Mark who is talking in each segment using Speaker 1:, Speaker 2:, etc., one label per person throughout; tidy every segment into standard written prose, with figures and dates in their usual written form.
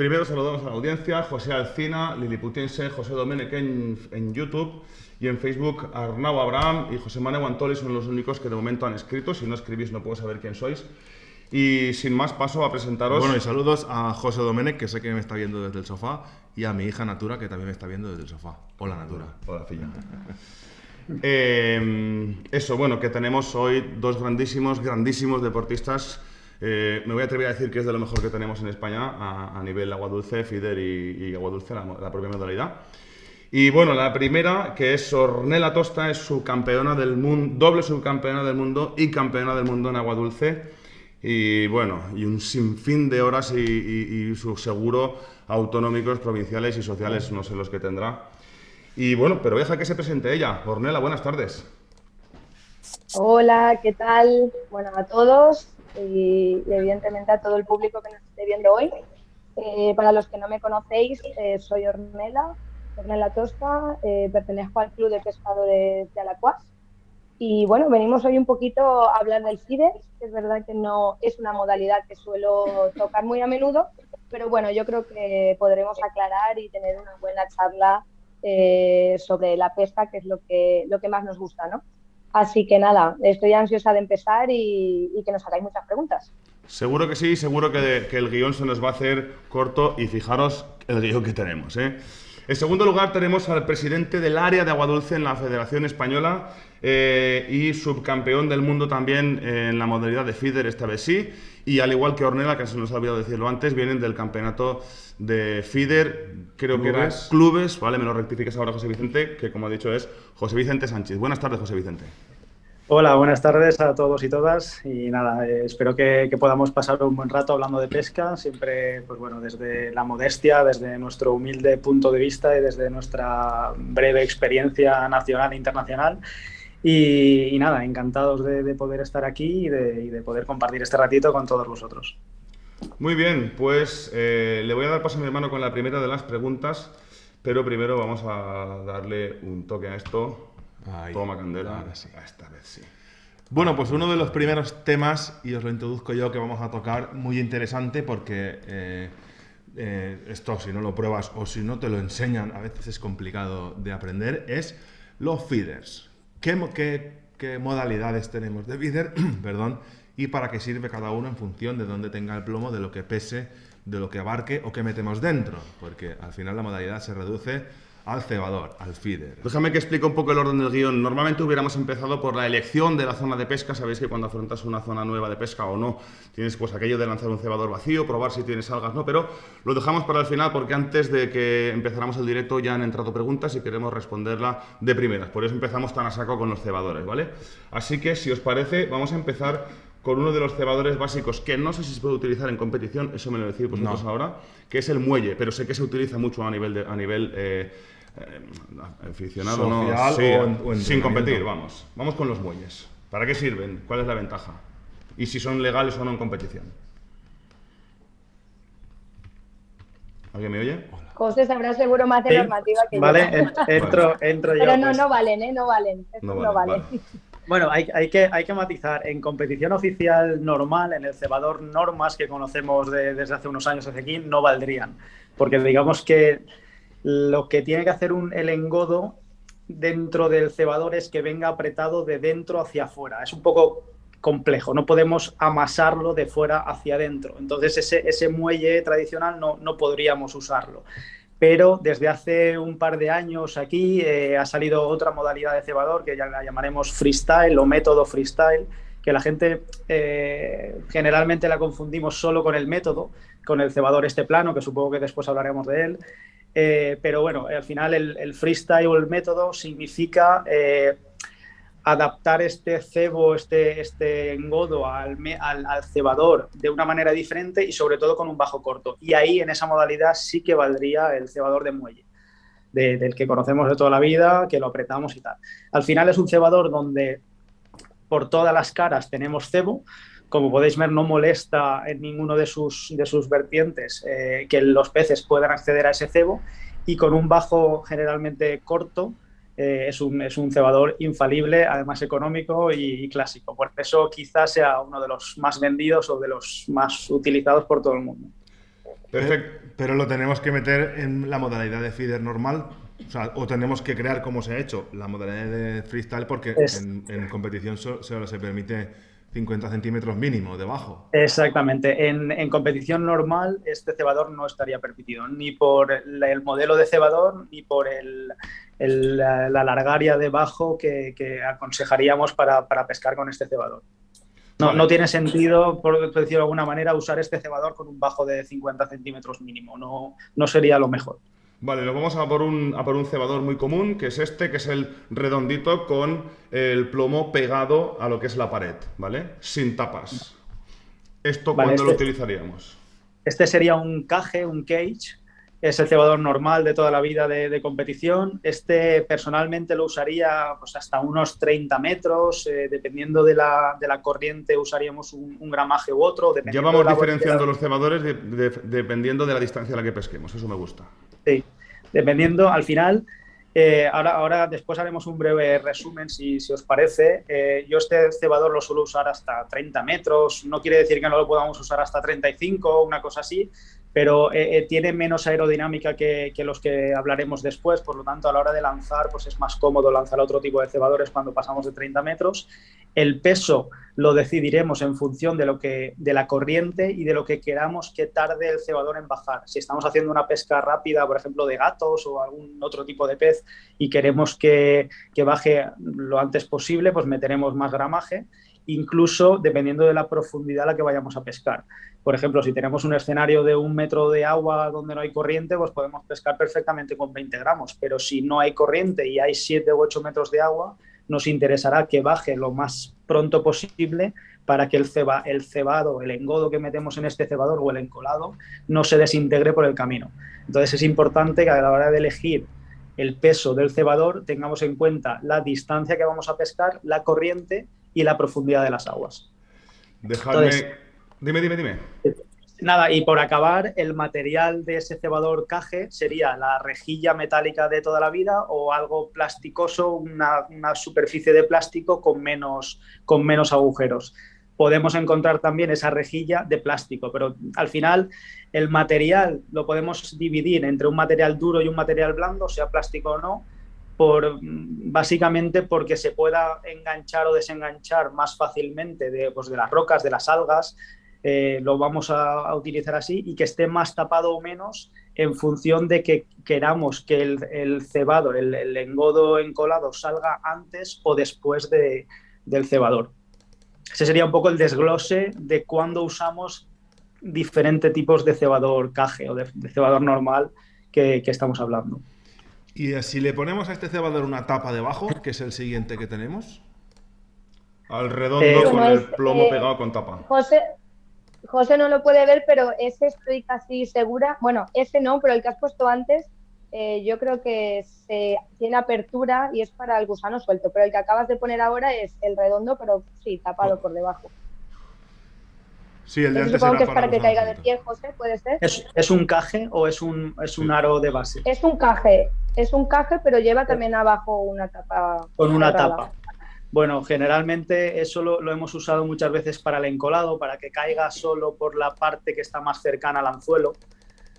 Speaker 1: Primero saludamos a la audiencia, José Alcina, Liliputiense, José Domenech en YouTube y en Facebook Arnau Abraham y José Manuel Antoli son los únicos que de momento han escrito. Si no escribís no puedo saber quién sois. Y sin más paso a presentaros...
Speaker 2: Bueno, y saludos a José Domenech, que sé que me está viendo desde el sofá, y a mi hija Natura, que también me está viendo desde el sofá. Hola, Natura.
Speaker 1: Hola, filla. Eso, bueno, que tenemos hoy dos grandísimos deportistas. Me voy a atrever a decir que es de lo mejor que tenemos en España a nivel agua dulce, feeder y agua dulce, la propia modalidad. Y bueno, la primera, que es Ornella Tosta, es subcampeona del mundo, doble subcampeona del mundo y campeona del mundo en agua dulce. Y bueno, y un sinfín de horas y su seguro autonómicos, provinciales y sociales, no sé los que tendrá. Y bueno, pero deja que se presente ella. Ornella, buenas tardes.
Speaker 3: Hola, ¿qué tal? Bueno, a todos y evidentemente a todo el público que nos esté viendo hoy. Para los que no me conocéis, soy Ornella Tosta, pertenezco al Club de Pescadores de Alacuás. Y bueno, venimos hoy un poquito a hablar del feeder, que es verdad que no es una modalidad que suelo tocar muy a menudo, pero bueno, yo creo que podremos aclarar y tener una buena charla sobre la pesca, que es lo que más nos gusta, ¿no? Así que nada, estoy ansiosa de empezar y que nos hagáis muchas preguntas.
Speaker 1: Seguro que sí, seguro que el guión se nos va a hacer corto y fijaros el guión que tenemos, ¿eh? En segundo lugar tenemos al presidente del área de agua dulce en la Federación Española y subcampeón del mundo también en la modalidad de feeder, esta vez sí. Y al igual que Ornella, que se nos ha olvidado decirlo antes, vienen del campeonato de feeder, creo que era clubes, ¿vale? Me lo rectificas ahora, José Vicente, que como ha dicho es José Vicente Sánchez. Buenas tardes, José Vicente.
Speaker 4: Hola, buenas tardes a todos y todas y nada, espero que podamos pasar un buen rato hablando de pesca, siempre pues bueno, desde la modestia, desde nuestro humilde punto de vista y desde nuestra breve experiencia nacional e internacional y nada, encantados de poder estar aquí y de poder compartir este ratito con todos vosotros.
Speaker 1: Muy bien, pues le voy a dar paso a mi hermano con la primera de las preguntas, pero primero vamos a darle un toque a esto.
Speaker 2: Ahí.
Speaker 1: Toma candela.
Speaker 2: Ahora sí.
Speaker 1: Esta vez sí.
Speaker 2: Bueno, pues uno de los primeros temas, y os lo introduzco yo, que vamos a tocar, muy interesante porque esto si no lo pruebas o si no te lo enseñan, a veces es complicado de aprender, es los feeders. ¿Qué modalidades tenemos de feeder? Perdón, y para qué sirve cada uno en función de dónde tenga el plomo, de lo que pese, de lo que abarque o qué metemos dentro, porque al final la modalidad se reduce al cebador, al feeder.
Speaker 1: Déjame que explique un poco el orden del guión. Normalmente hubiéramos empezado por la elección de la zona de pesca. Sabéis que cuando afrontas una zona nueva de pesca o no, tienes pues aquello de lanzar un cebador vacío, probar si tienes algas, no, pero lo dejamos para el final porque antes de que empezáramos el directo ya han entrado preguntas y queremos responderla de primeras. Por eso empezamos tan a saco con los cebadores, ¿vale? Así que, si os parece, vamos a empezar con uno de los cebadores básicos que no sé si se puede utilizar en competición, eso me lo decís vosotros ahora, que es el muelle, pero sé que se utiliza mucho a nivel aficionado,
Speaker 2: social,
Speaker 1: ¿no? Sí, sin competir, vamos. Vamos con los muelles. ¿Para qué sirven? ¿Cuál es la ventaja? Y si son legales o no en competición. ¿Alguien me oye?
Speaker 3: José sabrá seguro más de normativa que
Speaker 4: vale,
Speaker 3: yo.
Speaker 4: entro yo.
Speaker 3: Pero
Speaker 4: pues.
Speaker 3: no valen, no valen. No valen.
Speaker 4: Vale. Bueno, hay que matizar. En competición oficial normal, en el cebador normas que conocemos desde hace unos años hacia aquí, no valdrían. Porque digamos que lo que tiene que hacer el engodo dentro del cebador es que venga apretado de dentro hacia afuera. Es un poco complejo, no podemos amasarlo de fuera hacia adentro. Entonces ese muelle tradicional no podríamos usarlo. Pero desde hace un par de años aquí ha salido otra modalidad de cebador que ya la llamaremos freestyle o método freestyle, que la gente generalmente la confundimos solo con el método, con el cebador este plano, que supongo que después hablaremos de él. Pero bueno, al final el freestyle o el método significa adaptar este cebo, este engodo al cebador de una manera diferente y sobre todo con un bajo corto. Y ahí en esa modalidad sí que valdría el cebador de muelle, del que conocemos de toda la vida, que lo apretamos y tal. Al final es un cebador donde por todas las caras tenemos cebo. Como podéis ver, no molesta en ninguno de sus vertientes que los peces puedan acceder a ese cebo, y con un bajo generalmente corto es un cebador infalible, además económico y clásico. Por eso quizás sea uno de los más vendidos o de los más utilizados por todo el mundo.
Speaker 1: Perfecto.
Speaker 2: Pero lo tenemos que meter en la modalidad de feeder normal. O sea, o tenemos que crear, como se ha hecho, la modalidad de freestyle, porque en competición solo se permite 50 centímetros mínimo debajo.
Speaker 4: Exactamente. En competición normal este cebador no estaría permitido, ni por el modelo de cebador, ni por la largaria debajo que aconsejaríamos para pescar con este cebador. No tiene sentido, por decirlo de alguna manera, usar este cebador con un bajo de 50 centímetros mínimo. No sería lo mejor.
Speaker 1: Vale, nos vamos a por un cebador muy común, que es este, que es el redondito con el plomo pegado a lo que es la pared, ¿vale? Sin tapas. ¿Esto cuándo lo utilizaríamos?
Speaker 4: Este sería un cage, un cage. Es el cebador normal de toda la vida de competición. Este personalmente lo usaría pues, hasta unos 30 metros. Dependiendo de la corriente usaríamos un gramaje u otro.
Speaker 1: Ya vamos diferenciando los cebadores dependiendo de la distancia a la que pesquemos. Eso me gusta.
Speaker 4: Sí, dependiendo al final. Ahora después haremos un breve resumen si os parece. Yo este cebador lo suelo usar hasta 30 metros. No quiere decir que no lo podamos usar hasta 35, una cosa así, pero tiene menos aerodinámica que los que hablaremos después. Por lo tanto, a la hora de lanzar pues es más cómodo lanzar otro tipo de cebadores cuando pasamos de 30 metros. El peso lo decidiremos en función de la corriente y de lo que queramos que tarde el cebador en bajar. Si estamos haciendo una pesca rápida, por ejemplo, de gatos o algún otro tipo de pez y queremos que baje lo antes posible, pues meteremos más gramaje, incluso dependiendo de la profundidad a la que vayamos a pescar. Por ejemplo, si tenemos un escenario de 1 metro de agua donde no hay corriente, pues podemos pescar perfectamente con 20 gramos, pero si no hay corriente y hay 7 u 8 metros de agua, nos interesará que baje lo más pronto posible para que el cebado, el engodo que metemos en este cebador o el encolado no se desintegre por el camino. Entonces es importante que a la hora de elegir el peso del cebador tengamos en cuenta la distancia que vamos a pescar, la corriente y la profundidad de las aguas.
Speaker 1: Dejadme... Entonces, dime.
Speaker 4: Nada, y por acabar, el material de ese cebador cage sería la rejilla metálica de toda la vida o algo plasticoso, una superficie de plástico con menos agujeros. Podemos encontrar también esa rejilla de plástico, pero al final el material lo podemos dividir entre un material duro y un material blando, sea plástico o no, básicamente porque se pueda enganchar o desenganchar más fácilmente de las rocas, de las algas. Lo vamos a utilizar así y que esté más tapado o menos en función de que queramos que el cebador, el engodo encolado salga antes o después del cebador. Ese sería un poco el desglose de cuándo usamos diferentes tipos de cebador cage o de cebador normal que estamos hablando.
Speaker 2: Y si le ponemos a este cebador una tapa debajo, que es el siguiente que tenemos.
Speaker 1: Al redondo con el plomo pegado con tapa.
Speaker 3: José no lo puede ver, pero ese estoy casi segura. Bueno, ese no, pero el que has puesto antes, yo creo que tiene apertura y es para el gusano suelto. Pero el que acabas de poner ahora es el redondo, pero sí, tapado por debajo.
Speaker 2: Sí, el de antes
Speaker 3: supongo
Speaker 2: era
Speaker 3: que es para que caiga de
Speaker 2: suelto.
Speaker 3: pie, José, ¿puede ser?
Speaker 4: ¿Es un caje o es un aro de base?
Speaker 3: Es un caje, pero lleva también abajo una tapa.
Speaker 4: Con una tapa. Bueno, generalmente eso lo hemos usado muchas veces para el encolado, para que caiga solo por la parte que está más cercana al anzuelo.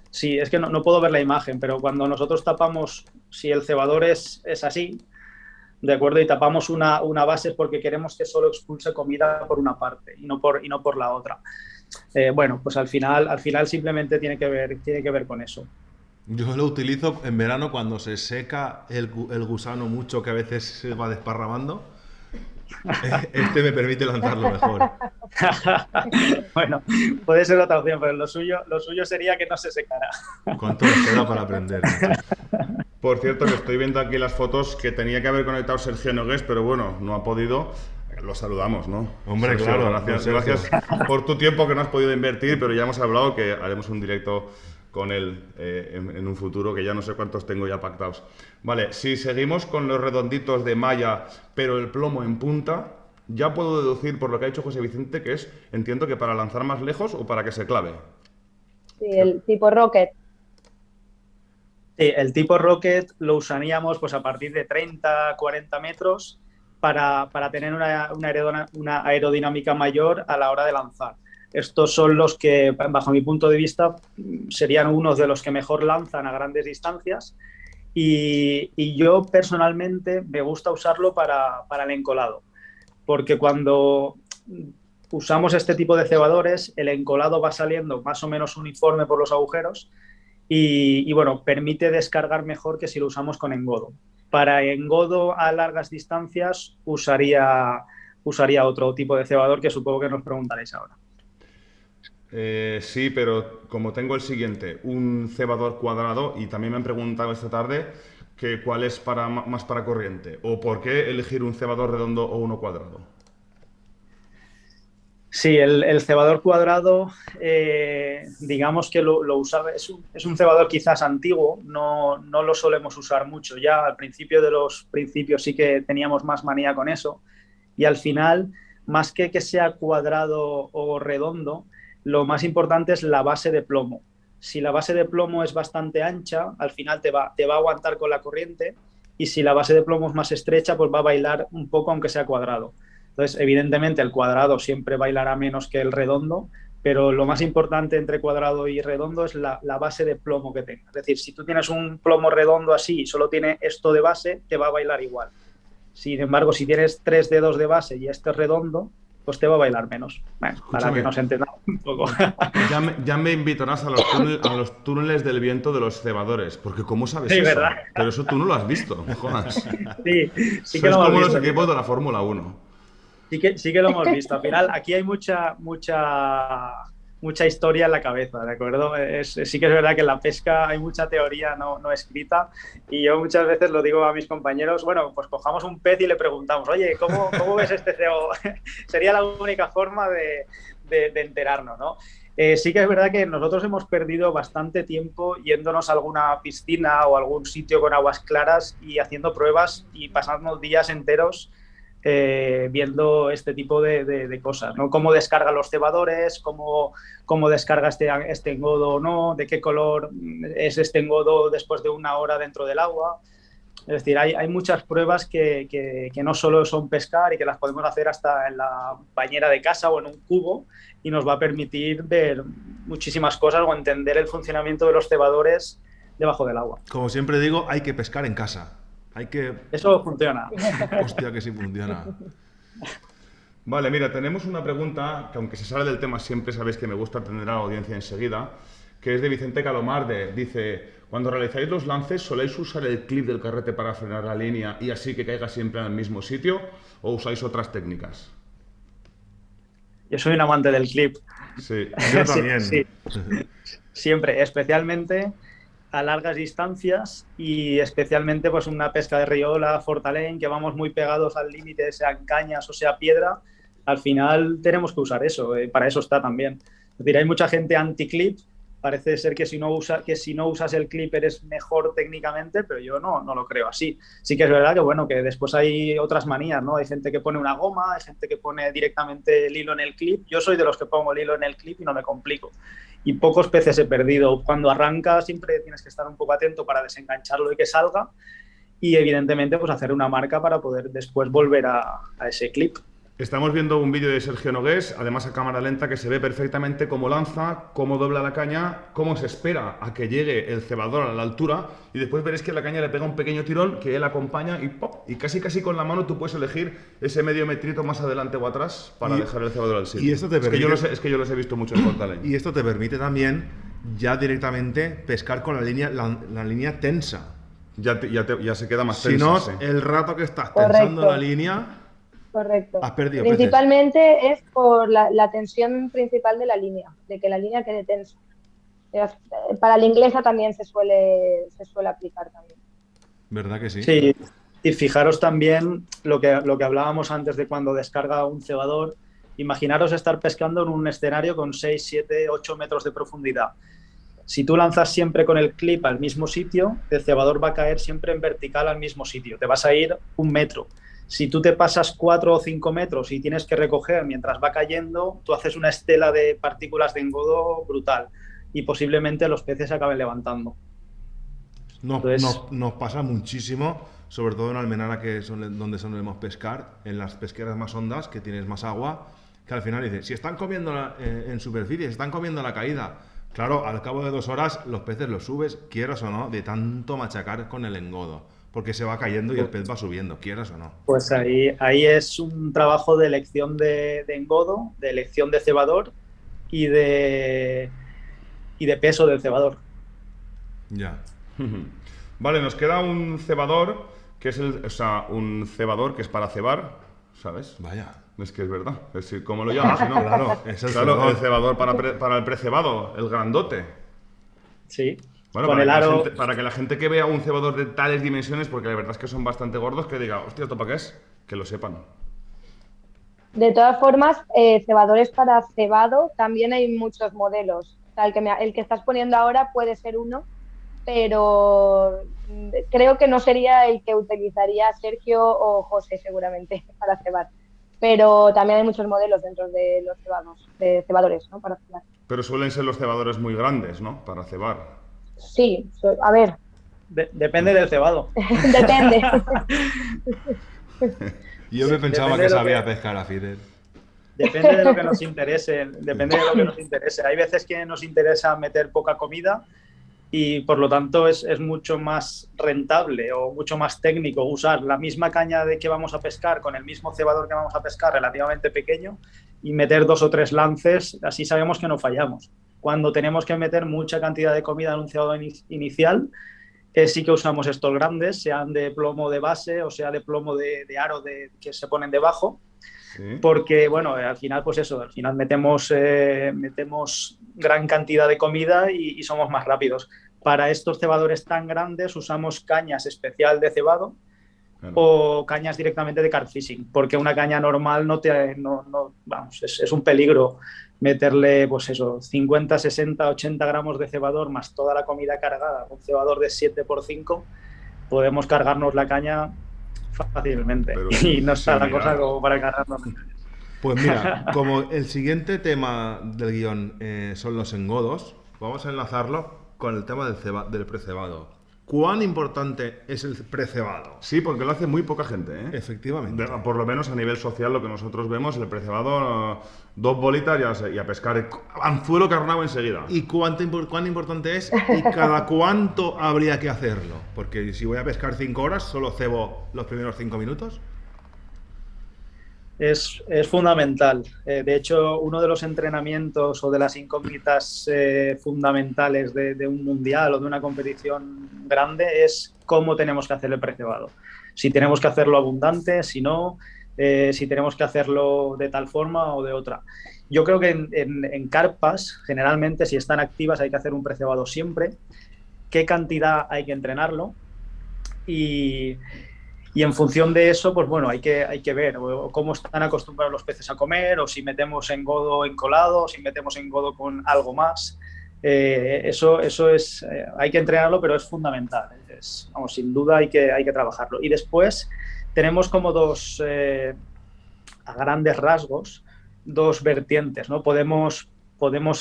Speaker 4: Sí, es que no puedo ver la imagen, pero cuando nosotros tapamos, si el cebador es así, ¿de acuerdo? Y tapamos una base es porque queremos que solo expulse comida por una parte y no por la otra. Bueno, pues al final simplemente tiene que ver con eso.
Speaker 2: Yo lo utilizo en verano cuando se seca el gusano mucho, que a veces se va desparramando. Este me permite lanzarlo mejor.
Speaker 4: Bueno, puede ser otra opción, pero lo suyo sería que no se secara.
Speaker 2: ¿Cuánto nos queda para aprender?
Speaker 1: Por cierto, que estoy viendo aquí las fotos que tenía que haber conectado Sergio Nogués, pero bueno, no ha podido. Lo saludamos, ¿no?
Speaker 2: Hombre,
Speaker 1: Sergio,
Speaker 2: claro.
Speaker 1: Gracias por tu tiempo que no has podido invertir, pero ya hemos hablado que haremos un directo con él en un futuro, que ya no sé cuántos tengo ya pactados. Vale, si seguimos con los redonditos de malla, pero el plomo en punta, ya puedo deducir por lo que ha dicho José Vicente que entiendo que para lanzar más lejos o para que se clave.
Speaker 3: Sí, el tipo rocket.
Speaker 4: Sí, el tipo rocket lo usaríamos pues a partir de 30, 40 metros para tener una aerodinámica mayor a la hora de lanzar. Estos son los que, bajo mi punto de vista, serían unos de los que mejor lanzan a grandes distancias y yo personalmente me gusta usarlo para el encolado, porque cuando usamos este tipo de cebadores, el encolado va saliendo más o menos uniforme por los agujeros y bueno, permite descargar mejor que si lo usamos con engodo. Para engodo a largas distancias usaría otro tipo de cebador que supongo que nos preguntaréis ahora.
Speaker 1: Sí, pero como tengo el siguiente, un cebador cuadrado, y también me han preguntado esta tarde que cuál es más para corriente, o por qué elegir un cebador redondo o uno cuadrado.
Speaker 4: Sí, el cebador cuadrado, digamos que lo usaba, es un cebador quizás antiguo, no lo solemos usar mucho. Ya al principio de los principios sí que teníamos más manía con eso, y al final, más que sea cuadrado o redondo, lo más importante es la base de plomo. Si la base de plomo es bastante ancha, al final te va a aguantar con la corriente, y si la base de plomo es más estrecha, pues va a bailar un poco aunque sea cuadrado. Entonces, evidentemente, el cuadrado siempre bailará menos que el redondo, pero lo más importante entre cuadrado y redondo es la base de plomo que tenga. Es decir, si tú tienes un plomo redondo así y solo tiene esto de base, te va a bailar igual. Sin embargo, si tienes 3 dedos de base y este es redondo, pues te va a bailar menos. Bueno, para que nos entendamos un poco.
Speaker 1: Ya me invitarás a los túneles del viento de los cebadores, porque ¿cómo sabes
Speaker 4: sí,
Speaker 1: eso?
Speaker 4: ¿verdad?
Speaker 1: Pero eso tú no lo has visto, no jodas.
Speaker 4: Sí que lo hemos
Speaker 1: como
Speaker 4: visto.
Speaker 1: los equipos de la Fórmula 1.
Speaker 4: Sí que lo hemos visto. Al final, aquí hay mucha historia en la cabeza, ¿de acuerdo? Sí que es verdad que en la pesca hay mucha teoría no escrita, y yo muchas veces lo digo a mis compañeros, bueno, pues cojamos un pez y le preguntamos, oye, ¿cómo ves este cebo? Sería la única forma de enterarnos, ¿no? Sí que es verdad que nosotros hemos perdido bastante tiempo yéndonos a alguna piscina o algún sitio con aguas claras y haciendo pruebas y pasando días enteros viendo este tipo de cosas, ¿no? Cómo descarga los cebadores, cómo descarga este engodo o no, de qué color es este engodo después de 1 hora dentro del agua. Es decir, hay muchas pruebas que no solo son pescar y que las podemos hacer hasta en la bañera de casa o en un cubo, y nos va a permitir ver muchísimas cosas o entender el funcionamiento de los cebadores debajo del agua.
Speaker 2: Como siempre digo, hay que pescar en casa.
Speaker 4: Eso funciona.
Speaker 2: Hostia, que sí funciona.
Speaker 1: Vale, mira, tenemos una pregunta que, aunque se sale del tema, siempre sabéis que me gusta atender a la audiencia enseguida, que es de Vicente Calomarde. Dice, cuando realizáis los lances, ¿soléis usar el clip del carrete para frenar la línea y así que caiga siempre en el mismo sitio, o usáis otras técnicas?
Speaker 4: Yo soy un amante del clip.
Speaker 1: Sí,
Speaker 2: yo también.
Speaker 4: Sí. Siempre, especialmente a largas distancias, y especialmente pues una pesca de riola, fortalén, que vamos muy pegados al límite, sean cañas o sea piedra. Al final tenemos que usar eso, para eso está también. Es decir, hay mucha gente anti-clip, parece ser que si no usas el clip eres mejor técnicamente, pero yo no lo creo así. Sí que es verdad que bueno, que después hay otras manías, ¿no? Hay gente que pone una goma, hay gente que pone directamente el hilo en el clip. Yo soy de los que pongo el hilo en el clip y no me complico. Y pocos peces he perdido. Cuando arranca siempre tienes que estar un poco atento para desengancharlo y que salga, y evidentemente pues hacer una marca para poder después volver a ese clip.
Speaker 1: Estamos viendo un vídeo de Sergio Nogués, además a cámara lenta, que se ve perfectamente cómo lanza, cómo dobla la caña, cómo se espera a que llegue el cebador a la altura, y después veréis que la caña le pega un pequeño tirón que él acompaña y ¡pop! Y casi con la mano tú puedes elegir ese medio metrito más adelante o atrás para dejar el cebador al sitio.
Speaker 2: Y esto te permite...
Speaker 1: es que yo los he visto mucho en Fortalén.
Speaker 2: Y esto te permite también ya directamente pescar con la línea tensa.
Speaker 1: Ya se queda más
Speaker 2: si
Speaker 1: tensa.
Speaker 2: No,
Speaker 1: sí.
Speaker 2: el rato que estás tensando la línea...
Speaker 3: Correcto.
Speaker 2: Has perdido
Speaker 3: Principalmente
Speaker 2: peces.
Speaker 3: es por la tensión principal de la línea, de que la línea quede tensa. Para la inglesa también se suele aplicar también.
Speaker 2: ¿Verdad que sí?
Speaker 4: Sí, y fijaros también lo que hablábamos antes de cuando descarga un cebador. Imaginaros estar pescando en un escenario con 6, 7, 8 metros de profundidad. Si tú lanzas siempre con el clip al mismo sitio, el cebador va a caer siempre en vertical al mismo sitio. Te vas a ir 1 metro. Si tú te pasas 4 o 5 metros y tienes que recoger mientras va cayendo, tú haces una estela de partículas de engodo brutal y posiblemente los peces se acaben levantando.
Speaker 2: Nos pasa muchísimo, sobre todo en Almenara, que es donde solemos pescar, en las pesqueras más hondas, que tienes más agua. que al final dice, si están comiendo en superficie, si están comiendo la caída, claro, al cabo de 2 horas los peces los subes, quieras o no, de tanto machacar con el engodo, porque se va cayendo y el pez va subiendo, quieras o no.
Speaker 4: Pues ahí es un trabajo de elección de engodo, de elección de cebador y de peso del cebador.
Speaker 2: Ya.
Speaker 1: Vale, nos queda un cebador, que es un cebador que es para cebar, ¿sabes?
Speaker 2: Vaya.
Speaker 1: Es que es verdad. Es decir, ¿cómo lo llamas? ¿No?
Speaker 2: Claro, es el
Speaker 1: Claro,
Speaker 2: cebador.
Speaker 1: el cebador para el precebado, el grandote.
Speaker 4: Sí.
Speaker 1: Bueno,
Speaker 4: Con
Speaker 1: para,
Speaker 4: el
Speaker 1: que
Speaker 4: aro.
Speaker 1: para que la gente que vea un cebador de tales dimensiones, porque la verdad es que son bastante gordos, que diga, hostia, ¿esto para qué es? Que lo sepan.
Speaker 3: De todas formas, cebadores para cebado también hay muchos modelos. O sea, el que estás poniendo ahora puede ser uno, pero creo que no sería el que utilizaría Sergio o José seguramente para cebar. Pero también hay muchos modelos dentro de los cebadores, ¿no? Para cebar.
Speaker 1: Pero suelen ser los cebadores muy grandes, ¿no? Para cebar.
Speaker 3: Sí, a ver,
Speaker 4: Depende del cebado.
Speaker 3: depende.
Speaker 2: Yo me pensaba
Speaker 4: depende
Speaker 2: que
Speaker 4: de lo
Speaker 2: sabía
Speaker 4: que-
Speaker 2: pescar a Fidel.
Speaker 4: Depende de lo que nos interese. Depende de lo que nos interese. Hay veces que nos interesa meter poca comida y por lo tanto es mucho más rentable o mucho más técnico usar la misma caña que vamos a pescar con el mismo cebador que vamos a pescar relativamente pequeño y meter 2 o 3 lances, así sabemos que no fallamos. Cuando tenemos que meter mucha cantidad de comida en un cebador inicial, sí que usamos estos grandes, sean de plomo de base o sea de plomo de aro que se ponen debajo.
Speaker 1: ¿Sí?
Speaker 4: Porque, bueno, al final, pues eso, al final metemos gran cantidad de comida y somos más rápidos. Para estos cebadores tan grandes usamos cañas especial de cebado
Speaker 1: Claro.
Speaker 4: o cañas directamente de carp fishing, porque una caña normal vamos, es un peligro meterle, pues eso, 50, 60, 80 gramos de cebador más toda la comida cargada. Un cebador de 7x5, podemos cargarnos la caña fácilmente.
Speaker 1: Pero
Speaker 4: Y no está la
Speaker 1: mira.
Speaker 4: cosa como para cargarnos.
Speaker 2: Pues mira, como el siguiente tema del guión son los engodos, vamos a enlazarlo con el tema del precebado. ¿Cuán importante es el precebado?
Speaker 1: Sí, porque lo hace muy poca gente, ¿eh?
Speaker 2: Efectivamente.
Speaker 1: Por lo menos a nivel social, lo que nosotros vemos, el precebado, 2 bolitas y a pescar anzuelo carnado enseguida.
Speaker 2: ¿Y cuán importante es y cada cuánto habría que hacerlo? Porque si voy a pescar 5 horas, solo cebo los primeros 5 minutos.
Speaker 4: Es fundamental. De hecho, uno de los entrenamientos o de las incógnitas fundamentales de un mundial o de una competición grande es cómo tenemos que hacer el precebado. Si tenemos que hacerlo abundante, si no, si tenemos que hacerlo de tal forma o de otra. Yo creo que en carpas, generalmente, si están activas, hay que hacer un precebado siempre. ¿Qué cantidad hay que entrenarlo? Y en función de eso, pues bueno, hay que ver cómo están acostumbrados los peces a comer, o si metemos engodo encolado, o si metemos engodo con algo más. Eso es, hay que entrenarlo, pero es fundamental. Vamos, sin duda hay que trabajarlo. Y después tenemos como a grandes rasgos, 2 vertientes, ¿no? Podemos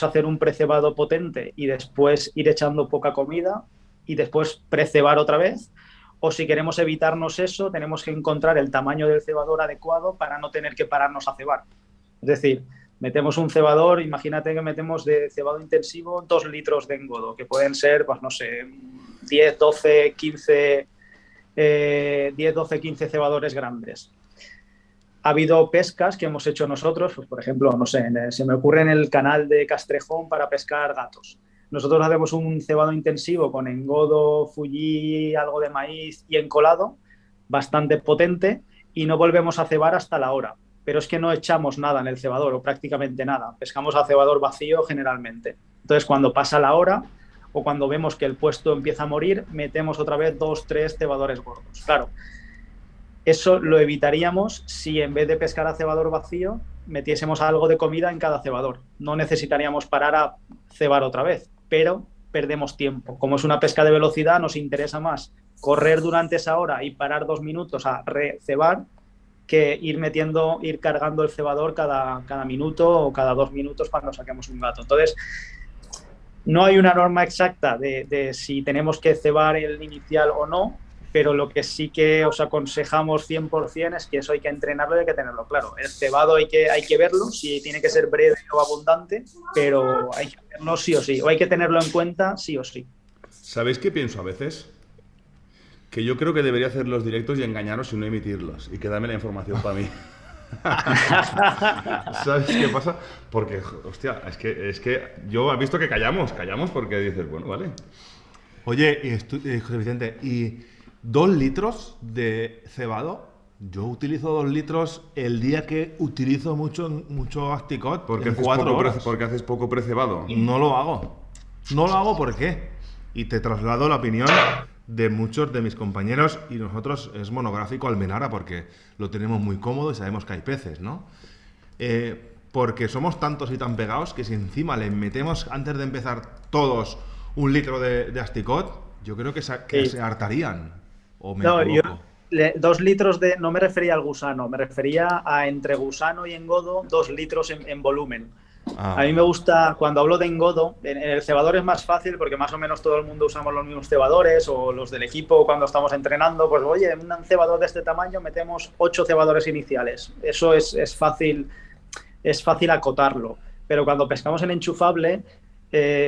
Speaker 4: hacer un precebado potente y después ir echando poca comida y después precebar otra vez. O si queremos evitarnos eso, tenemos que encontrar el tamaño del cebador adecuado para no tener que pararnos a cebar. Es decir, metemos un cebador, imagínate que metemos de cebado intensivo 2 litros de engodo, que pueden ser, pues no sé, 10, 12, 15 cebadores grandes. Ha habido pescas que hemos hecho nosotros, pues por ejemplo, no sé, se me ocurre en el canal de Castrejón para pescar gatos. Nosotros hacemos un cebado intensivo con engodo, fullí, algo de maíz y encolado, bastante potente, y no volvemos a cebar hasta la hora. Pero es que no echamos nada en el cebador, o prácticamente nada. Pescamos a cebador vacío generalmente. Entonces, cuando pasa la hora, o cuando vemos que el puesto empieza a morir, metemos otra vez 2, 3 cebadores gordos. Claro, eso lo evitaríamos si en vez de pescar a cebador vacío, metiésemos algo de comida en cada cebador. No necesitaríamos parar a cebar otra vez, pero perdemos tiempo. Como es una pesca de velocidad, nos interesa más correr durante esa hora y parar 2 minutos a recebar que ir cargando el cebador cada minuto o cada 2 minutos cuando saquemos un gato. Entonces, no hay una norma exacta de si tenemos que cebar el inicial o no, pero lo que sí que os aconsejamos 100% es que eso hay que entrenarlo y hay que tenerlo claro. El cebado hay que verlo, si tiene que ser breve o abundante, pero hay que verlo sí o sí, o hay que tenerlo en cuenta sí o sí.
Speaker 1: ¿Sabéis qué pienso a veces? Que yo creo que debería hacer los directos y engañaros y no emitirlos, y quedarme la información para mí. ¿Sabes qué pasa? Porque, hostia, es que yo he visto que callamos porque dices, bueno, vale.
Speaker 2: Oye, José Vicente, ¿y 2 litros de cebado? Yo utilizo 2 litros el día que utilizo mucho Asticot,
Speaker 1: Porque
Speaker 2: en
Speaker 1: haces
Speaker 2: 4 horas.
Speaker 1: porque haces poco precebado.
Speaker 2: No lo hago. No lo hago, ¿por qué? Y te traslado la opinión de muchos de mis compañeros, y nosotros es monográfico Almenara porque lo tenemos muy cómodo y sabemos que hay peces, ¿no? Porque somos tantos y tan pegados que si encima le metemos antes de empezar todos 1 litro de Asticot, yo creo que se hartarían. ¿O me equivoco?
Speaker 4: 2 litros de... No me refería al gusano, me refería a entre gusano y engodo 2 litros en volumen. A mí me gusta, cuando hablo de engodo, en el cebador es más fácil porque más o menos todo el mundo usamos los mismos cebadores, o los del equipo cuando estamos entrenando, pues oye, en un cebador de este tamaño metemos 8 cebadores iniciales. Eso es fácil acotarlo. Pero cuando pescamos en enchufable,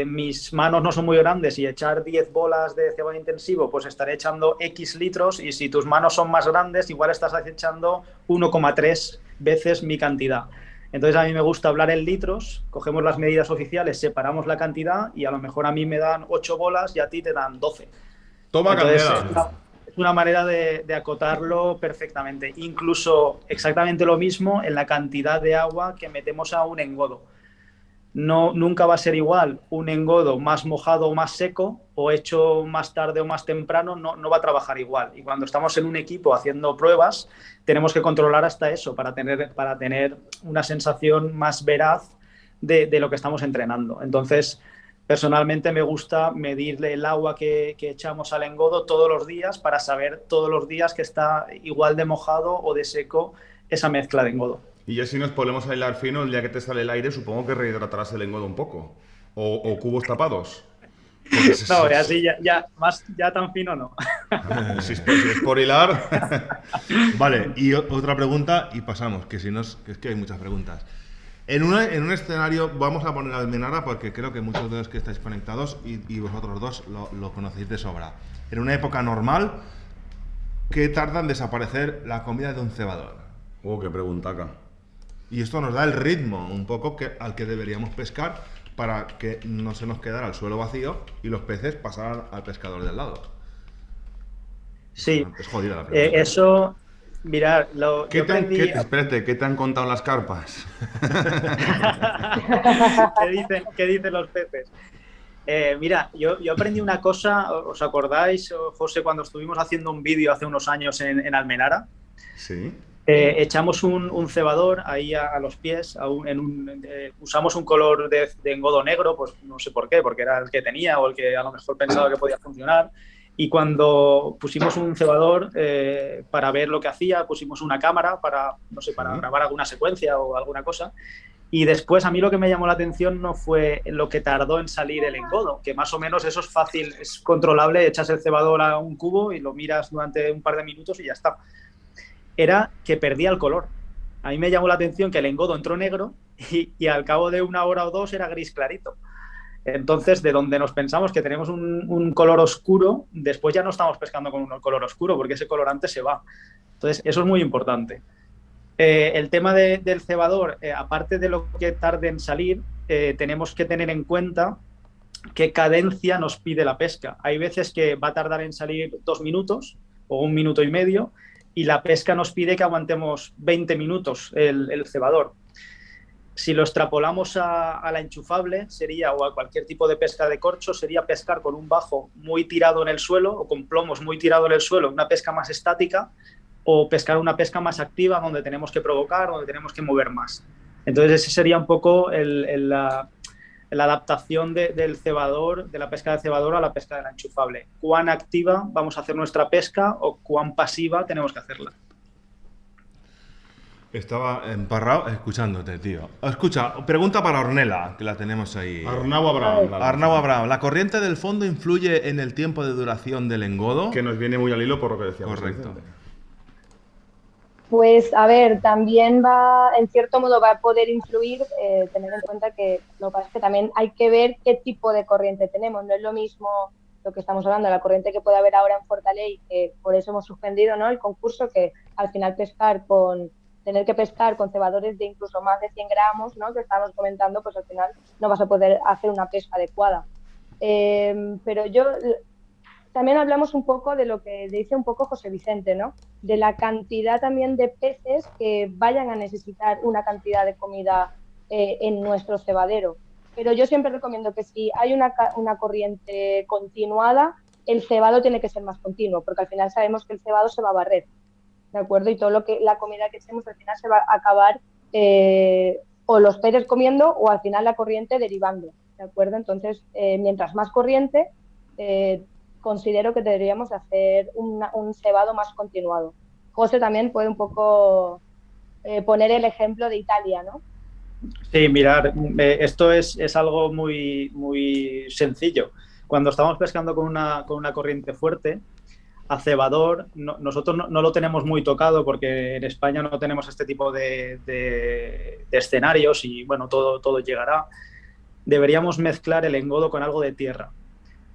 Speaker 4: mis manos no son muy grandes y echar 10 bolas de cebado intensivo, pues estaré echando X litros, y si tus manos son más grandes, igual estás echando 1,3 veces mi cantidad. Entonces a mí me gusta hablar en litros, cogemos las medidas oficiales, separamos la cantidad y a lo mejor a mí me dan 8 bolas y a ti te dan 12.
Speaker 1: Toma,
Speaker 4: entonces,
Speaker 1: candela.
Speaker 4: es una manera de acotarlo perfectamente. Incluso exactamente lo mismo en la cantidad de agua que metemos a un engodo. Nunca va a ser igual un engodo más mojado o más seco, o hecho más tarde o más temprano, no va a trabajar igual. Y cuando estamos en un equipo haciendo pruebas, tenemos que controlar hasta eso para tener una sensación más veraz de lo que estamos entrenando. Entonces, personalmente me gusta medirle el agua que echamos al engodo todos los días para saber todos los días que está igual de mojado o de seco esa mezcla de engodo.
Speaker 1: Y ya si nos ponemos a hilar fino, el día que te sale el aire, supongo que rehidratarás el engodo un poco. O cubos tapados.
Speaker 4: No, así ya tan fino no.
Speaker 1: Si es por hilar.
Speaker 2: Vale, y otra pregunta y pasamos, que si no es que hay muchas preguntas. En un escenario, vamos a poner Almenara porque creo que muchos de los que estáis conectados y vosotros dos lo conocéis de sobra. En una época normal, ¿qué tarda en desaparecer la comida de un cebador?
Speaker 1: Qué preguntaca.
Speaker 2: Y esto nos da el ritmo un poco al que deberíamos pescar para que no se nos quedara el suelo vacío y los peces pasaran al pescador del lado.
Speaker 4: Sí.
Speaker 2: Es jodida la pregunta.
Speaker 4: Eso, mirad,
Speaker 1: Espérate, ¿qué te han contado las carpas?
Speaker 4: ¿Qué dicen los peces? Mira, yo aprendí una cosa, ¿os acordáis, José, cuando estuvimos haciendo un vídeo hace unos años en Almenara?
Speaker 1: Sí.
Speaker 4: Echamos un cebador ahí a los pies, usamos un color de engodo negro, pues no sé por qué, porque era el que tenía o el que a lo mejor pensaba que podía funcionar. Y cuando pusimos un cebador para ver lo que hacía, pusimos una cámara para grabar alguna secuencia o alguna cosa. Y después a mí lo que me llamó la atención no fue lo que tardó en salir el engodo, que más o menos eso es fácil, es controlable, echas el cebador a un cubo y lo miras durante un par de minutos y ya está. Era que perdía el color. A mí me llamó la atención que el engodo entró negro y al cabo de 1 hora o 2 era gris clarito. Entonces, de donde nos pensamos que tenemos un color oscuro, después ya no estamos pescando con un color oscuro porque ese colorante se va. Entonces, eso es muy importante. El tema del cebador, aparte de lo que tarde en salir, tenemos que tener en cuenta qué cadencia nos pide la pesca. Hay veces que va a tardar en salir 2 minutos o 1 minuto y medio, y la pesca nos pide que aguantemos 20 minutos el cebador. Si lo extrapolamos a la enchufable, o a cualquier tipo de pesca de corcho, sería pescar con un bajo muy tirado en el suelo o con plomos muy tirado en el suelo, una pesca más estática, o pescar una pesca más activa donde tenemos que provocar, donde tenemos que mover más. Entonces ese sería un poco la adaptación del cebador, de la pesca de cebador a la pesca de la enchufable. ¿Cuán activa vamos a hacer nuestra pesca o cuán pasiva tenemos que hacerla?
Speaker 2: Estaba emparrado escuchándote, tío. Escucha, pregunta para Ornella, que la tenemos ahí.
Speaker 1: Arnau Abraham.
Speaker 2: Arnau Abraham, ¿la corriente del fondo influye en el tiempo de duración del engodo?
Speaker 1: Que nos viene muy al hilo por lo que decíamos.
Speaker 2: Correcto.
Speaker 1: Vicente.
Speaker 3: Pues a ver, también va, en cierto modo va a poder influir, tener en cuenta que lo que pasa es que también hay que ver qué tipo de corriente tenemos. No es lo mismo lo que estamos hablando, la corriente que puede haber ahora en Fortaley, que por eso hemos suspendido, ¿no?, el concurso, que al final tener que pescar con cebadores de incluso más de 100 gramos, ¿no?, que estábamos comentando, pues al final no vas a poder hacer una pesca adecuada. Pero yo también hablamos un poco de lo que dice un poco José Vicente, ¿no?, de la cantidad también de peces que vayan a necesitar una cantidad de comida en nuestro cebadero. Pero yo siempre recomiendo que si hay una corriente continuada, el cebado tiene que ser más continuo, porque al final sabemos que el cebado se va a barrer, ¿de acuerdo? Y todo la comida que echemos al final se va a acabar o los peces comiendo o al final la corriente derivando, ¿de acuerdo? Entonces, mientras más corriente, considero que deberíamos hacer un cebado más continuado. José también puede un poco poner el ejemplo de Italia, ¿no?
Speaker 4: Sí, mirar, esto es algo muy, muy sencillo. Cuando estamos pescando con una corriente fuerte, a cebador, nosotros no lo tenemos muy tocado porque en España no tenemos este tipo de escenarios y bueno, todo llegará. Deberíamos mezclar el engodo con algo de tierra.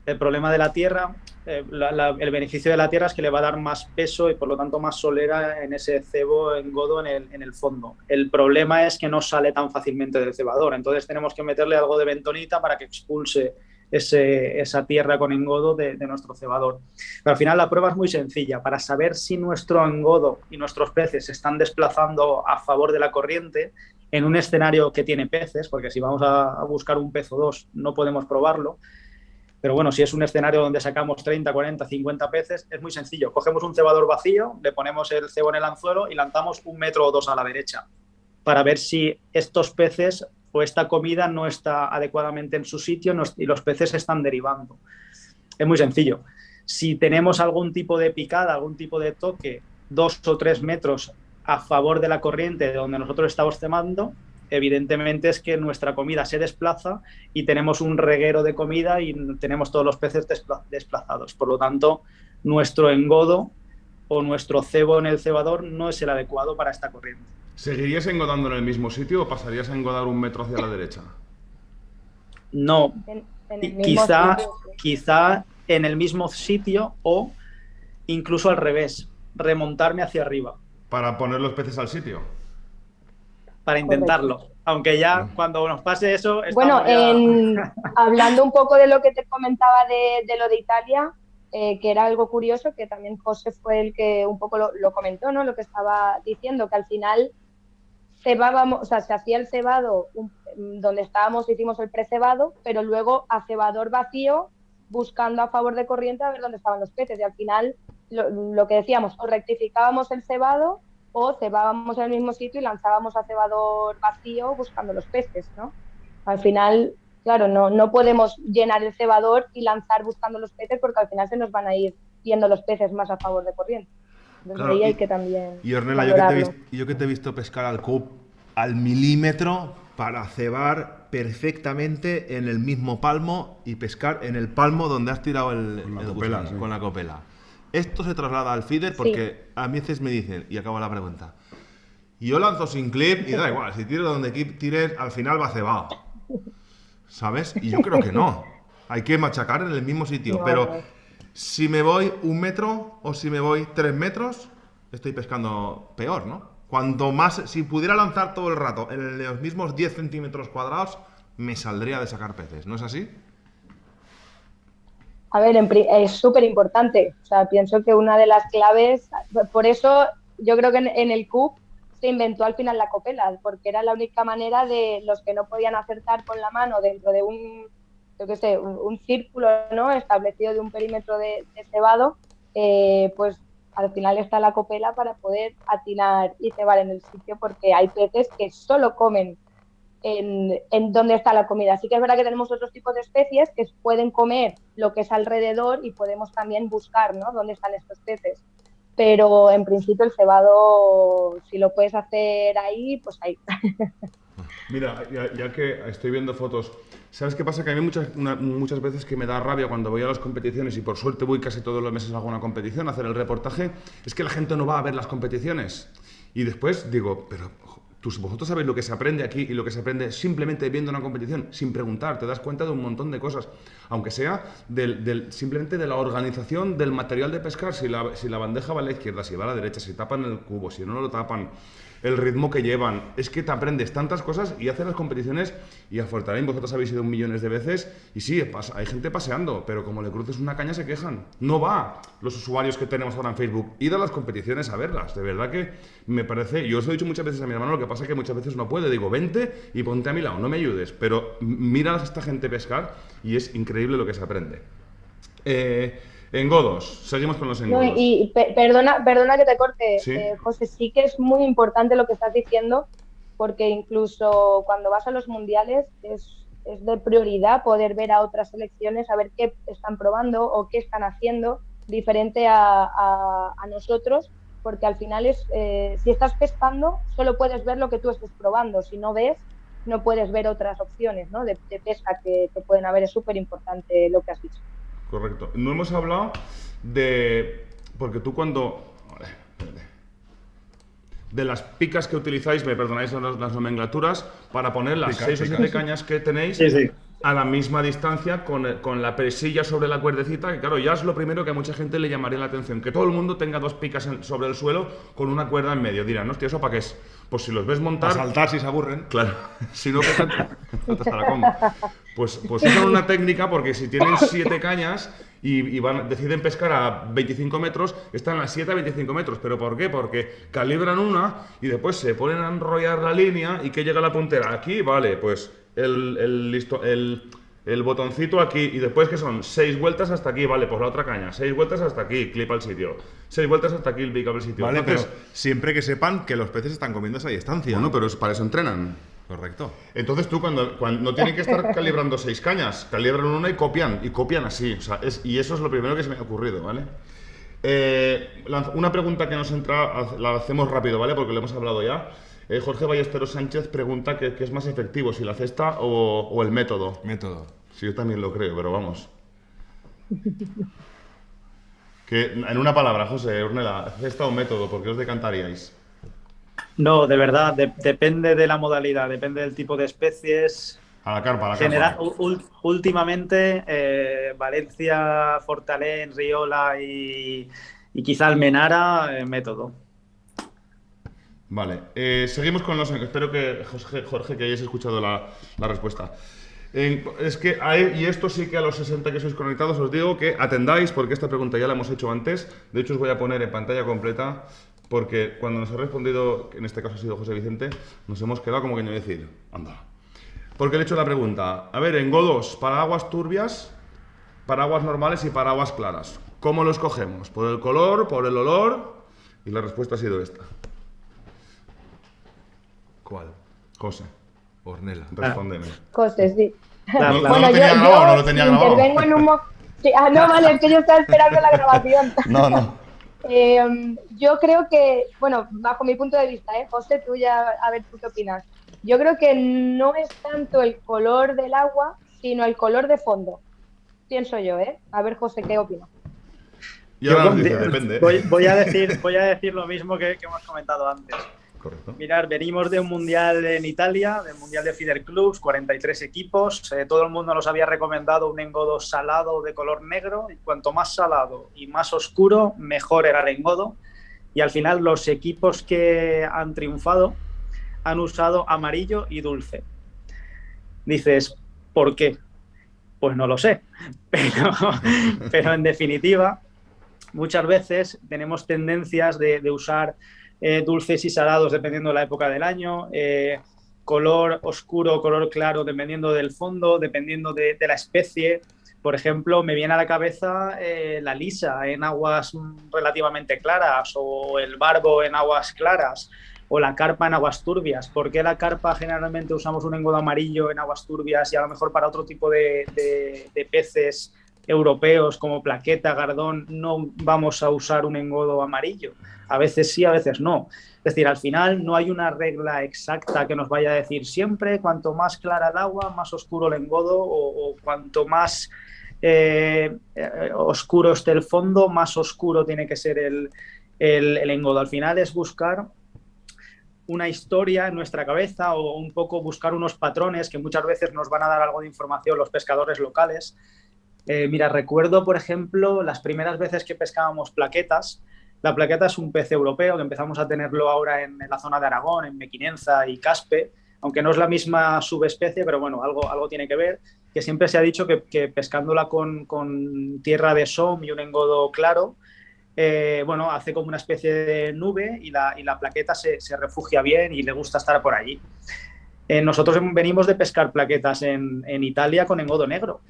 Speaker 4: El problema de la tierra, el beneficio de la tierra es que le va a dar más peso y por lo tanto más solera en ese cebo engodo en el fondo. El problema es que no sale tan fácilmente del cebador, entonces tenemos que meterle algo de bentonita para que expulse esa tierra con engodo de nuestro cebador. Pero al final la prueba es muy sencilla. Para saber si nuestro engodo y nuestros peces se están desplazando a favor de la corriente en un escenario que tiene peces, porque si vamos a buscar un pez o dos no podemos probarlo, pero bueno, si es un escenario donde sacamos 30, 40, 50 peces, es muy sencillo. Cogemos un cebador vacío, le ponemos el cebo en el anzuelo y lanzamos 1 metro o 2 a la derecha para ver si estos peces o esta comida no está adecuadamente en su sitio y los peces están derivando. Es muy sencillo. Si tenemos algún tipo de picada, algún tipo de toque 2 o 3 metros a favor de la corriente de donde nosotros estamos cebando, evidentemente es que nuestra comida se desplaza y tenemos un reguero de comida y tenemos todos los peces desplazados. Por lo tanto, nuestro engodo o nuestro cebo en el cebador no es el adecuado para esta corriente.
Speaker 1: ¿Seguirías engodando en el mismo sitio o pasarías a engodar 1 metro hacia la derecha?
Speaker 4: No,
Speaker 3: En el mismo sitio.
Speaker 4: quizá en el mismo sitio o incluso al revés, remontarme hacia arriba.
Speaker 1: ¿Para poner los peces al sitio?
Speaker 4: Para intentarlo, correcto. Aunque ya cuando nos pase eso...
Speaker 3: Bueno, hablando un poco de lo que te comentaba de lo de Italia, que era algo curioso, que también José fue el que un poco lo comentó, ¿no? Lo que estaba diciendo, que al final cebábamos, o sea, se hacía el cebado donde estábamos, hicimos el precebado, pero luego a cebador vacío, buscando a favor de corriente a ver dónde estaban los peces, y al final lo que decíamos, o rectificábamos el cebado o cebábamos en el mismo sitio y lanzábamos a cebador vacío buscando los peces, ¿no? Al final, claro, no podemos llenar el cebador y lanzar buscando los peces porque al final se nos van a ir yendo los peces más a favor de corriente. Entonces
Speaker 2: claro,
Speaker 3: ahí hay que también...
Speaker 2: Y Ornella, yo que te he visto pescar al CUP al milímetro para cebar perfectamente en el mismo palmo y pescar en el palmo donde has tirado con la copela. Esto se traslada al feeder porque sí. A veces me dicen, y acabo la pregunta, yo lanzo sin clip y da igual, si tiro donde tires, al final va cebado. ¿Sabes? Y yo creo que no. Hay que machacar en el mismo sitio. No, pero si me voy 1 metro o si me voy 3 metros, estoy pescando peor, ¿no? Cuanto más, si pudiera lanzar todo el rato en los mismos 10 centímetros cuadrados, me saldría de sacar peces. ¿No es así?
Speaker 3: A ver, es súper importante. O sea, pienso que una de las claves, por eso yo creo que en el CUP se inventó al final la copela, porque era la única manera de los que no podían acertar con la mano dentro de un círculo, ¿no?, establecido de un perímetro de cebado, pues al final está la copela para poder atinar y cebar en el sitio, porque hay peces que solo comen en donde está la comida. Así que es verdad que tenemos otros tipos de especies que pueden comer lo que es alrededor y podemos también buscar, ¿no?, dónde están estos peces. pero en principio el cebado, si lo puedes hacer ahí, pues ahí.
Speaker 1: Mira, ya que estoy viendo fotos, ¿sabes qué pasa? Que a mí muchas veces que me da rabia cuando voy a las competiciones, y por suerte voy casi todos los meses a alguna competición a hacer el reportaje, es que la gente no va a ver las competiciones. Y después digo, pero vosotros sabéis lo que se aprende aquí y lo que se aprende simplemente viendo una competición, sin preguntar, te das cuenta de un montón de cosas, aunque sea simplemente de la organización del material de pescar, si la bandeja va a la izquierda, si va a la derecha, si tapan el cubo, si no lo tapan, el ritmo que llevan, es que te aprendes tantas cosas y haces las competiciones, y a Fortalín vosotros habéis ido millones de veces y sí, hay gente paseando, pero como le cruces una caña se quejan. No va los usuarios que tenemos ahora en Facebook, id a las competiciones a verlas, de verdad que me parece, yo os lo he dicho muchas veces a mi hermano, lo que pasa es que muchas veces no puede, digo, vente y ponte a mi lado, no me ayudes, pero mira a esta gente pescar y es increíble lo que se aprende. Engodos, seguimos con los engodos.
Speaker 3: No, y perdona que te corte,
Speaker 1: ¿Sí?
Speaker 3: José, sí que es muy importante lo que estás diciendo, porque incluso cuando vas a los mundiales es de prioridad poder ver a otras selecciones, a ver qué están probando o qué están haciendo diferente a nosotros, porque al final si estás pescando solo puedes ver lo que tú estés probando, si no ves no puedes ver otras opciones, ¿no? de pesca que pueden haber. Es súper importante lo que has dicho.
Speaker 1: Correcto. No hemos hablado de... Porque tú cuando... De las picas que utilizáis, me perdonáis las nomenclaturas, para poner las 6 o 7 cañas que tenéis a la misma distancia con la presilla sobre la cuerdecita, que claro, ya es lo primero que a mucha gente le llamaría la atención, que todo el mundo tenga 2 picas sobre el suelo con una cuerda en medio. Dirán, hostia, ¿eso para qué es? Pues si los ves montar...
Speaker 2: Para saltar si se aburren.
Speaker 1: Claro, si no pesan, pues usan una técnica, porque si tienen 7 cañas y deciden pescar a 25 metros, están las 7 a 25 metros. ¿Pero por qué? Porque calibran una y después se ponen a enrollar la línea y que llega la puntera. Aquí, vale, pues el botoncito aquí, y después que son 6 vueltas hasta aquí, vale, pues la otra caña, 6 vueltas hasta aquí, clip al sitio, 6 vueltas hasta aquí, el pick al sitio.
Speaker 2: Vale,
Speaker 1: Entonces,
Speaker 2: pero siempre que sepan que los peces están comiendo esa distancia.
Speaker 1: bueno, pero para eso entrenan.
Speaker 2: Correcto.
Speaker 1: Entonces tú cuando no tienen que estar calibrando 6 cañas, calibran una y copian así, o sea, y eso es lo primero que se me ha ocurrido, ¿vale? Una pregunta que nos entra, la hacemos rápido, ¿vale? Porque lo hemos hablado ya. Jorge Ballesteros Sánchez pregunta qué es más efectivo, si la cesta o el método.
Speaker 2: Método.
Speaker 1: Sí, yo también lo creo, pero vamos. Que, en una palabra, José, Ornella, ¿cesta o método? ¿Por qué os decantaríais?
Speaker 4: No, de verdad, depende de la modalidad, depende del tipo de especies.
Speaker 1: A la carpa.
Speaker 4: Últimamente, Valencia, Fortalén, Riola y quizá Almenara, método.
Speaker 1: Vale, seguimos con los... Espero que, Jorge, que hayáis escuchado la respuesta. Es que, y esto sí que a los 60 que sois conectados os digo que atendáis, porque esta pregunta ya la hemos hecho antes. De hecho, os voy a poner en pantalla completa, porque cuando nos ha respondido, que en este caso ha sido José Vicente, nos hemos quedado como que no decir, anda. Porque le he hecho la pregunta, a ver, engodos para aguas turbias, para aguas normales y para aguas claras. ¿Cómo los cogemos? ¿Por el color, por el olor? Y la respuesta ha sido esta.
Speaker 2: ¿Cuál?
Speaker 1: José,
Speaker 2: Ornella.
Speaker 1: respóndeme.
Speaker 3: José, sí.
Speaker 4: Claro,
Speaker 1: No lo tenía grabado, no lo tenía grabado.
Speaker 3: Intervengo en un sí, no, vale, es que yo estaba esperando la grabación.
Speaker 1: No.
Speaker 3: Yo creo que, bueno, bajo mi punto de vista, José, tú ya, a ver, ¿tú qué opinas? Yo creo que no es tanto el color del agua, sino el color de fondo. Pienso yo, A ver, José, ¿qué opinas?
Speaker 1: Y ahora nos dice, depende.
Speaker 4: Voy a decir lo mismo que hemos comentado antes.
Speaker 1: Correcto.
Speaker 4: Mirar, venimos de un mundial en Italia, del mundial de Feeder Clubs, 43 equipos. Todo el mundo nos había recomendado un engodo salado de color negro. Y cuanto más salado y más oscuro, mejor era el engodo. Y al final los equipos que han triunfado han usado amarillo y dulce. Dices, ¿por qué? Pues no lo sé. Pero en definitiva, muchas veces tenemos tendencias de usar dulces y salados dependiendo de la época del año, color oscuro, color claro dependiendo del fondo, dependiendo de la especie. Por ejemplo, me viene a la cabeza la lisa en aguas relativamente claras, o el barbo en aguas claras, o la carpa en aguas turbias. ¿Por qué la carpa generalmente usamos un engodo amarillo en aguas turbias y a lo mejor para otro tipo de peces europeos como Plaqueta, Gardón, no vamos a usar un engodo amarillo. A veces sí, a veces no. Es decir, al final no hay una regla exacta que nos vaya a decir siempre cuanto más clara el agua, más oscuro el engodo, o cuanto más oscuro esté el fondo, más oscuro tiene que ser el engodo. Al final es buscar una historia en nuestra cabeza o un poco buscar unos patrones que muchas veces nos van a dar algo de información los pescadores locales. Mira, recuerdo, por ejemplo, las primeras veces que pescábamos plaquetas. La plaqueta es un pez europeo que empezamos a tenerlo ahora en la zona de Aragón, en Mequinenza y Caspe, aunque no es la misma subespecie, pero bueno, algo tiene que ver, que siempre se ha dicho que pescándola con tierra de som y un engodo claro, bueno, hace como una especie de nube y la plaqueta se refugia bien y le gusta estar por allí. Nosotros venimos de pescar plaquetas en Italia con engodo negro,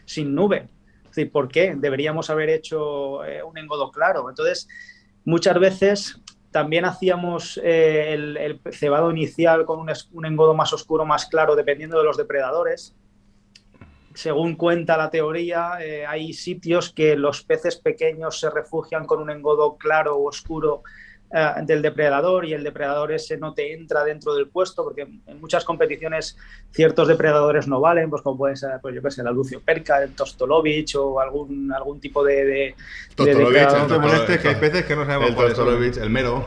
Speaker 4: sin nube. Es decir, ¿por qué? Deberíamos haber hecho un engodo claro. Entonces, muchas veces también hacíamos el cebado inicial con un engodo más oscuro, más claro, dependiendo de los depredadores. Según cuenta la teoría, hay sitios que los peces pequeños se refugian con un engodo claro o oscuro del depredador y el depredador ese no te entra dentro del puesto, porque en muchas competiciones ciertos depredadores no valen, pues como puede ser, pues yo qué sé, la Lucio Perca, el Tostolovich o algún tipo de
Speaker 2: depredador. No te molestes, que hay peces que no sabemos
Speaker 1: el Tostolovich, el mero.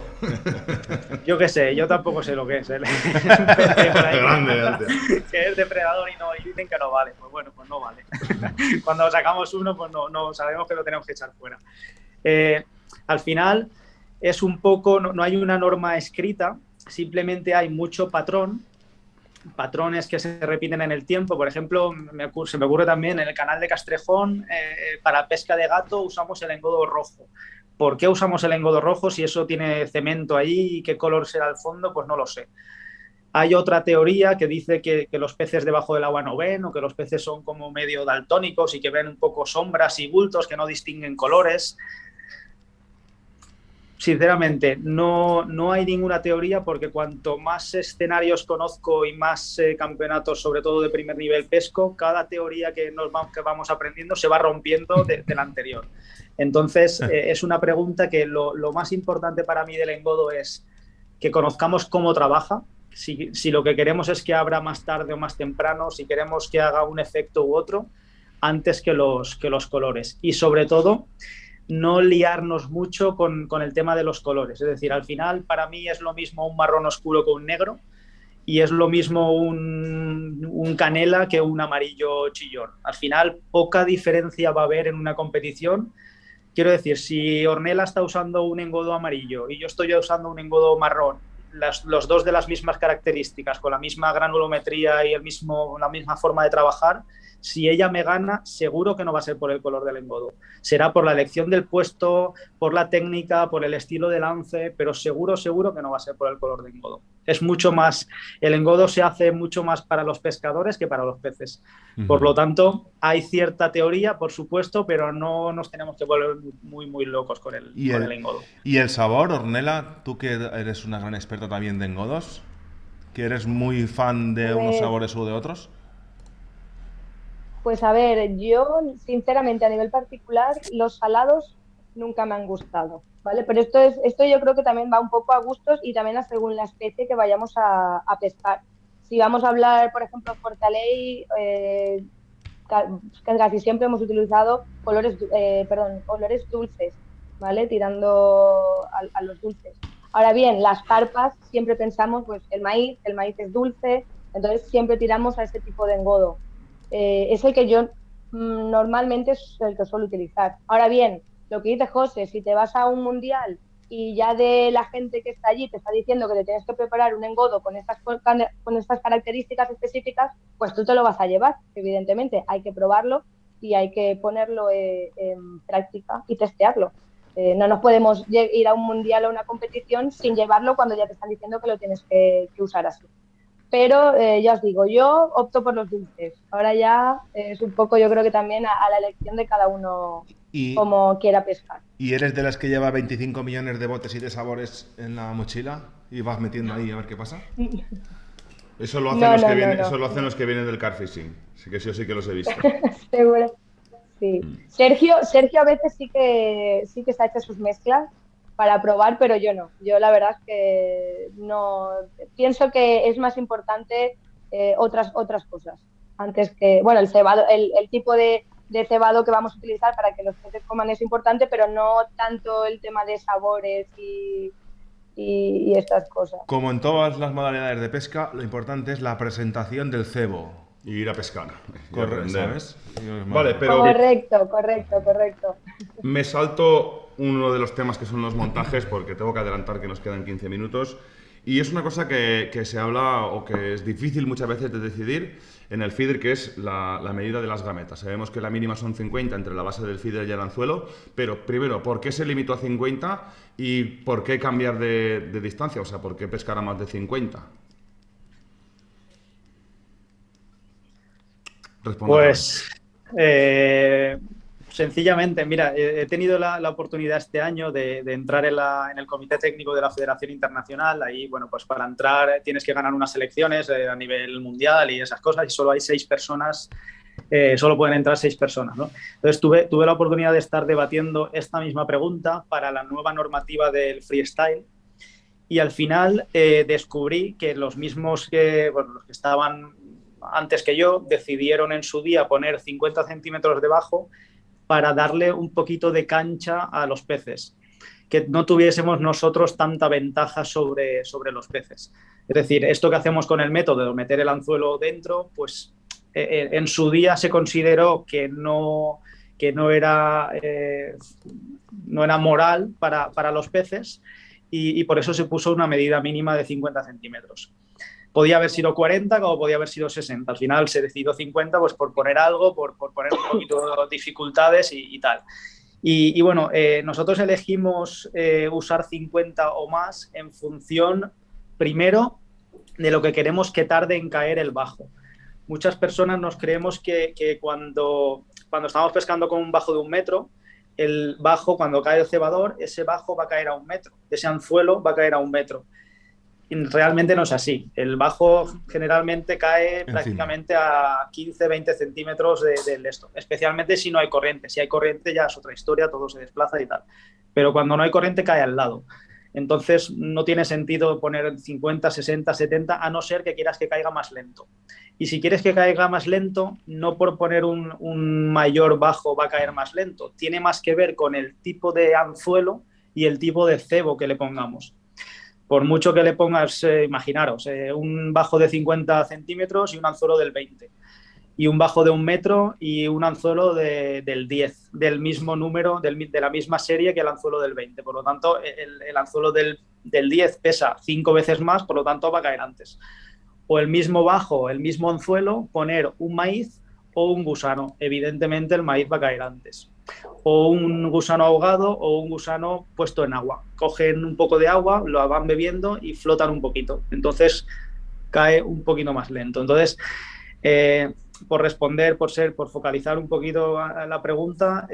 Speaker 4: Yo qué sé, yo tampoco sé lo que es. Es un pez por ahí
Speaker 1: Grande,
Speaker 4: que es depredador y dicen que no vale. Pues bueno, pues no vale. Cuando sacamos uno, pues no sabemos que lo tenemos que echar fuera. Al final es un poco, no hay una norma escrita, simplemente hay mucho patrones que se repiten en el tiempo. Por ejemplo, se me ocurre también en el canal de Castrejón, para pesca de gato usamos el engodo rojo. ¿Por qué usamos el engodo rojo? Si eso tiene cemento allí y qué color será el fondo, pues no lo sé. Hay otra teoría que dice que los peces debajo del agua no ven, o que los peces son como medio daltónicos y que ven un poco sombras y bultos, que no distinguen colores. Sinceramente, no hay ninguna teoría, porque cuanto más escenarios conozco y más campeonatos, sobre todo de primer nivel, pesco, cada teoría que vamos aprendiendo se va rompiendo de la anterior. Entonces, es una pregunta que lo más importante para mí del engodo es que conozcamos cómo trabaja. Si lo que queremos es que abra más tarde o más temprano, si queremos que haga un efecto u otro, antes que los colores. Y sobre todo, no liarnos mucho con el tema de los colores. Es decir, al final para mí es lo mismo un marrón oscuro que un negro, y es lo mismo un canela que un amarillo chillón. Al final poca diferencia va a haber en una competición. Quiero decir, si Ornella está usando un engodo amarillo y yo estoy usando un engodo marrón, los dos de las mismas características, con la misma granulometría y la misma forma de trabajar, si ella me gana, seguro que no va a ser por el color del engodo. Será por la elección del puesto, por la técnica, por el estilo de lance, pero seguro que no va a ser por el color del engodo. Es mucho más, el engodo se hace mucho más para los pescadores que para los peces. Por lo tanto, hay cierta teoría, por supuesto, pero no nos tenemos que volver muy locos con el engodo.
Speaker 2: ¿Y el sabor, Ornella? Tú que eres una gran experta también de engodos, ¿que eres muy fan de unos sabores u de otros?
Speaker 3: Pues a ver, yo sinceramente a nivel particular los salados nunca me han gustado, ¿vale? Pero esto yo creo que también va un poco a gustos y también a según la especie que vayamos a pescar. Si vamos a hablar, por ejemplo, Fortaley, casi siempre hemos utilizado colores dulces, ¿vale? Tirando a los dulces. Ahora bien, las carpas siempre pensamos, pues el maíz es dulce, entonces siempre tiramos a ese tipo de engodo. Es el que yo normalmente es el que suelo utilizar. Ahora bien, lo que dice José, si te vas a un mundial y ya de la gente que está allí te está diciendo que te tienes que preparar un engodo con estas características específicas, pues tú te lo vas a llevar, evidentemente. Hay que probarlo y hay que ponerlo en práctica y testearlo. No nos podemos ir a un mundial o a una competición sin llevarlo cuando ya te están diciendo que lo tienes que usar así. Pero ya os digo, yo opto por los dulces. Ahora ya es un poco, yo creo que también a la elección de cada uno como quiera pescar.
Speaker 2: ¿Y eres de las que lleva 25 millones de botes y de sabores en la mochila y vas metiendo ahí a ver qué pasa?
Speaker 1: Eso lo hacen los que vienen del car fishing. Así que sí o sí que los he visto.
Speaker 3: Sí. Sergio a veces sí que se ha hecho sus mezclas para probar, pero yo no. Yo la verdad es que no. Pienso que es más importante otras cosas. Antes que, bueno, el cebado, el tipo de cebado que vamos a utilizar para que los peces coman es importante, pero no tanto el tema de sabores y estas cosas.
Speaker 2: Como en todas las modalidades de pesca, lo importante es la presentación del cebo.
Speaker 1: Y ir a pescar.
Speaker 2: Correcto, ¿sabes?
Speaker 1: Vale, pero
Speaker 3: Correcto.
Speaker 1: me salto uno de los temas que son los montajes, porque tengo que adelantar que nos quedan 15 minutos. Y es una cosa que se habla o que es difícil muchas veces de decidir en el feeder, que es la medida de las gametas. Sabemos que la mínima son 50 entre la base del feeder y el anzuelo, pero primero, ¿por qué se limitó a 50 y por qué cambiar de distancia? O sea, ¿por qué pescar a más de 50?
Speaker 4: Pues sencillamente, mira, he tenido la oportunidad este año de entrar en el comité técnico de la Federación Internacional. Ahí, bueno, pues para entrar tienes que ganar unas elecciones a nivel mundial y esas cosas, y solo hay 6 personas, solo pueden entrar 6 personas, ¿no? Entonces tuve la oportunidad de estar debatiendo esta misma pregunta para la nueva normativa del freestyle, y al final descubrí que los mismos los que estaban antes que yo decidieron en su día poner 50 centímetros de bajo para darle un poquito de cancha a los peces, que no tuviésemos nosotros tanta ventaja sobre los peces. Es decir, esto que hacemos con el método de meter el anzuelo dentro, pues en su día se consideró que no era moral para los peces, y por eso se puso una medida mínima de 50 centímetros. Podía haber sido 40 como podía haber sido 60. Al final se decidió 50 pues por poner algo, por poner un poquito de dificultades y tal. Y bueno, nosotros elegimos usar 50 o más en función, primero, de lo que queremos que tarde en caer el bajo. Muchas personas nos creemos que cuando estamos pescando con un bajo de 1 metro, el bajo, cuando cae el cebador, ese bajo va a caer a 1 metro, ese anzuelo va a caer a 1 metro. Realmente no es así. El bajo generalmente cae prácticamente a 15-20 centímetros del esto, especialmente si no hay corriente. Si hay corriente ya es otra historia, todo se desplaza y tal. Pero cuando no hay corriente cae al lado. Entonces no tiene sentido poner 50, 60, 70, a no ser que quieras que caiga más lento. Y si quieres que caiga más lento, no por poner un mayor bajo va a caer más lento. Tiene más que ver con el tipo de anzuelo y el tipo de cebo que le pongamos. Por mucho que le pongas, imaginaros, un bajo de 50 centímetros y un anzuelo del 20, y un bajo de 1 metro y un anzuelo del 10, del mismo número, de la misma serie que el anzuelo del 20. Por lo tanto, el anzuelo del 10 pesa 5 veces más, por lo tanto va a caer antes. O el mismo bajo, el mismo anzuelo, poner un maíz o un gusano. Evidentemente el maíz va a caer antes. O un gusano ahogado o un gusano puesto en agua. Cogen un poco de agua, lo van bebiendo y flotan un poquito. Entonces cae un poquito más lento. Entonces, por responder, por focalizar un poquito a la pregunta,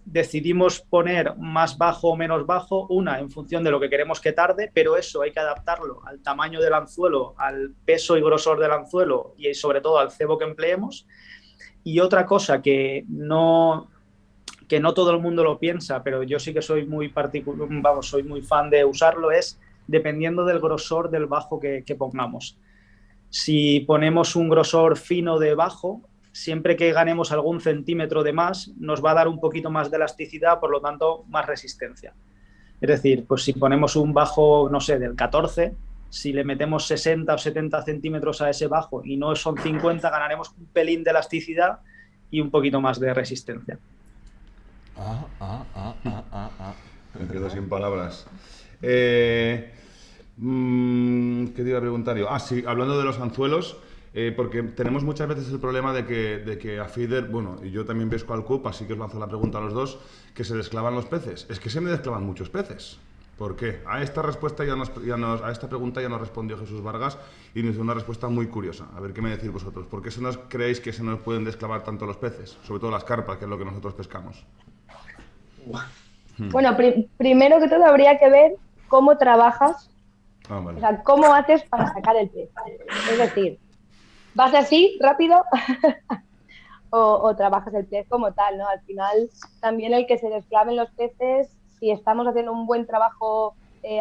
Speaker 4: decidimos poner más bajo o menos bajo, en función de lo que queremos que tarde, pero eso hay que adaptarlo al tamaño del anzuelo, al peso y grosor del anzuelo y sobre todo al cebo que empleemos. Y otra cosa que no todo el mundo lo piensa, pero yo sí que soy muy soy muy fan de usarlo, es dependiendo del grosor del bajo que pongamos. Si ponemos un grosor fino de bajo, siempre que ganemos algún centímetro de más, nos va a dar un poquito más de elasticidad, por lo tanto, más resistencia. Es decir, pues si ponemos un bajo, no sé, del 14, si le metemos 60 o 70 centímetros a ese bajo y no son 50, ganaremos un pelín de elasticidad y un poquito más de resistencia.
Speaker 1: Me quedo sin palabras. ¿Qué te iba a preguntar yo? Sí, hablando de los anzuelos, porque tenemos muchas veces el problema de que a feeder, bueno, y yo también pesco al CUP, así que os lanzo la pregunta a los dos, que se desclavan los peces. Es que se me desclavan muchos peces. ¿Por qué? A esta respuesta a esta pregunta ya nos respondió Jesús Vargas y nos dio una respuesta muy curiosa. A ver qué me decís vosotros. ¿Por qué creéis que se nos pueden desclavar tanto los peces? Sobre todo las carpas, que es lo que nosotros pescamos.
Speaker 3: Bueno, primero que todo habría que ver cómo trabajas,
Speaker 1: Vale.
Speaker 3: o sea, cómo haces para sacar el pez. Es decir, ¿vas así, rápido? o trabajas el pez como tal, ¿no? Al final, también el que se desclaven los peces, si estamos haciendo un buen trabajo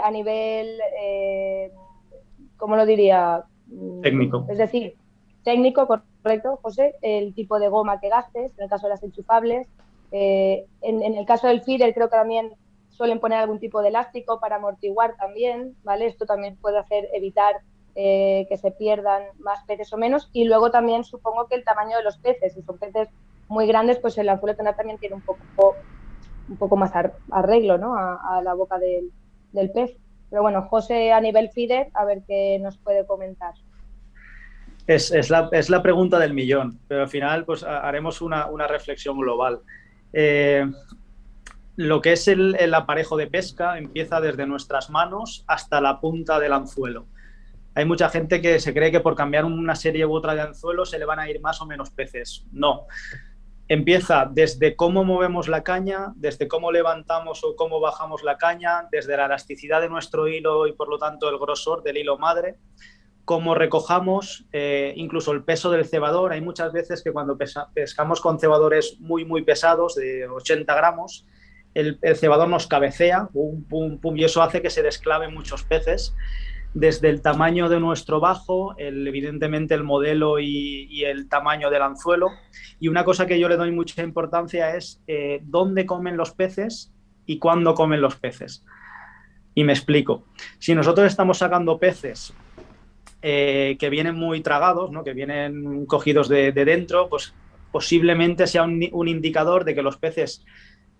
Speaker 3: a nivel, ¿cómo lo diría?
Speaker 4: Técnico.
Speaker 3: Es decir, técnico, correcto, José, el tipo de goma que gastes, en el caso de las enchufables. En el caso del feeder creo que también suelen poner algún tipo de elástico para amortiguar también, ¿vale? Esto también puede hacer evitar que se pierdan más peces o menos. Y luego también supongo que el tamaño de los peces, si son peces muy grandes, pues el anzuelo también tiene un poco más arreglo, ¿no? A la boca del pez. Pero bueno, José a nivel feeder, a ver qué nos puede comentar.
Speaker 4: Es la pregunta del millón, pero al final pues haremos una reflexión global. Lo que es el aparejo de pesca empieza desde nuestras manos hasta la punta del anzuelo. Hay mucha gente que se cree que por cambiar una serie u otra de anzuelo se le van a ir más o menos peces. No. Empieza desde cómo movemos la caña, desde cómo levantamos o cómo bajamos la caña, desde la elasticidad de nuestro hilo y por lo tanto el grosor del hilo madre, cómo recojamos, incluso el peso del cebador. Hay muchas veces que cuando pescamos con cebadores muy, muy pesados, de 80 gramos, el cebador nos cabecea, pum, pum, pum, y eso hace que se desclaven muchos peces. Desde el tamaño de nuestro bajo, evidentemente el modelo y el tamaño del anzuelo. Y una cosa que yo le doy mucha importancia es dónde comen los peces y cuándo comen los peces. Y me explico. Si nosotros estamos sacando peces que vienen muy tragados, ¿no? Que vienen cogidos de dentro, pues posiblemente sea un indicador de que los peces,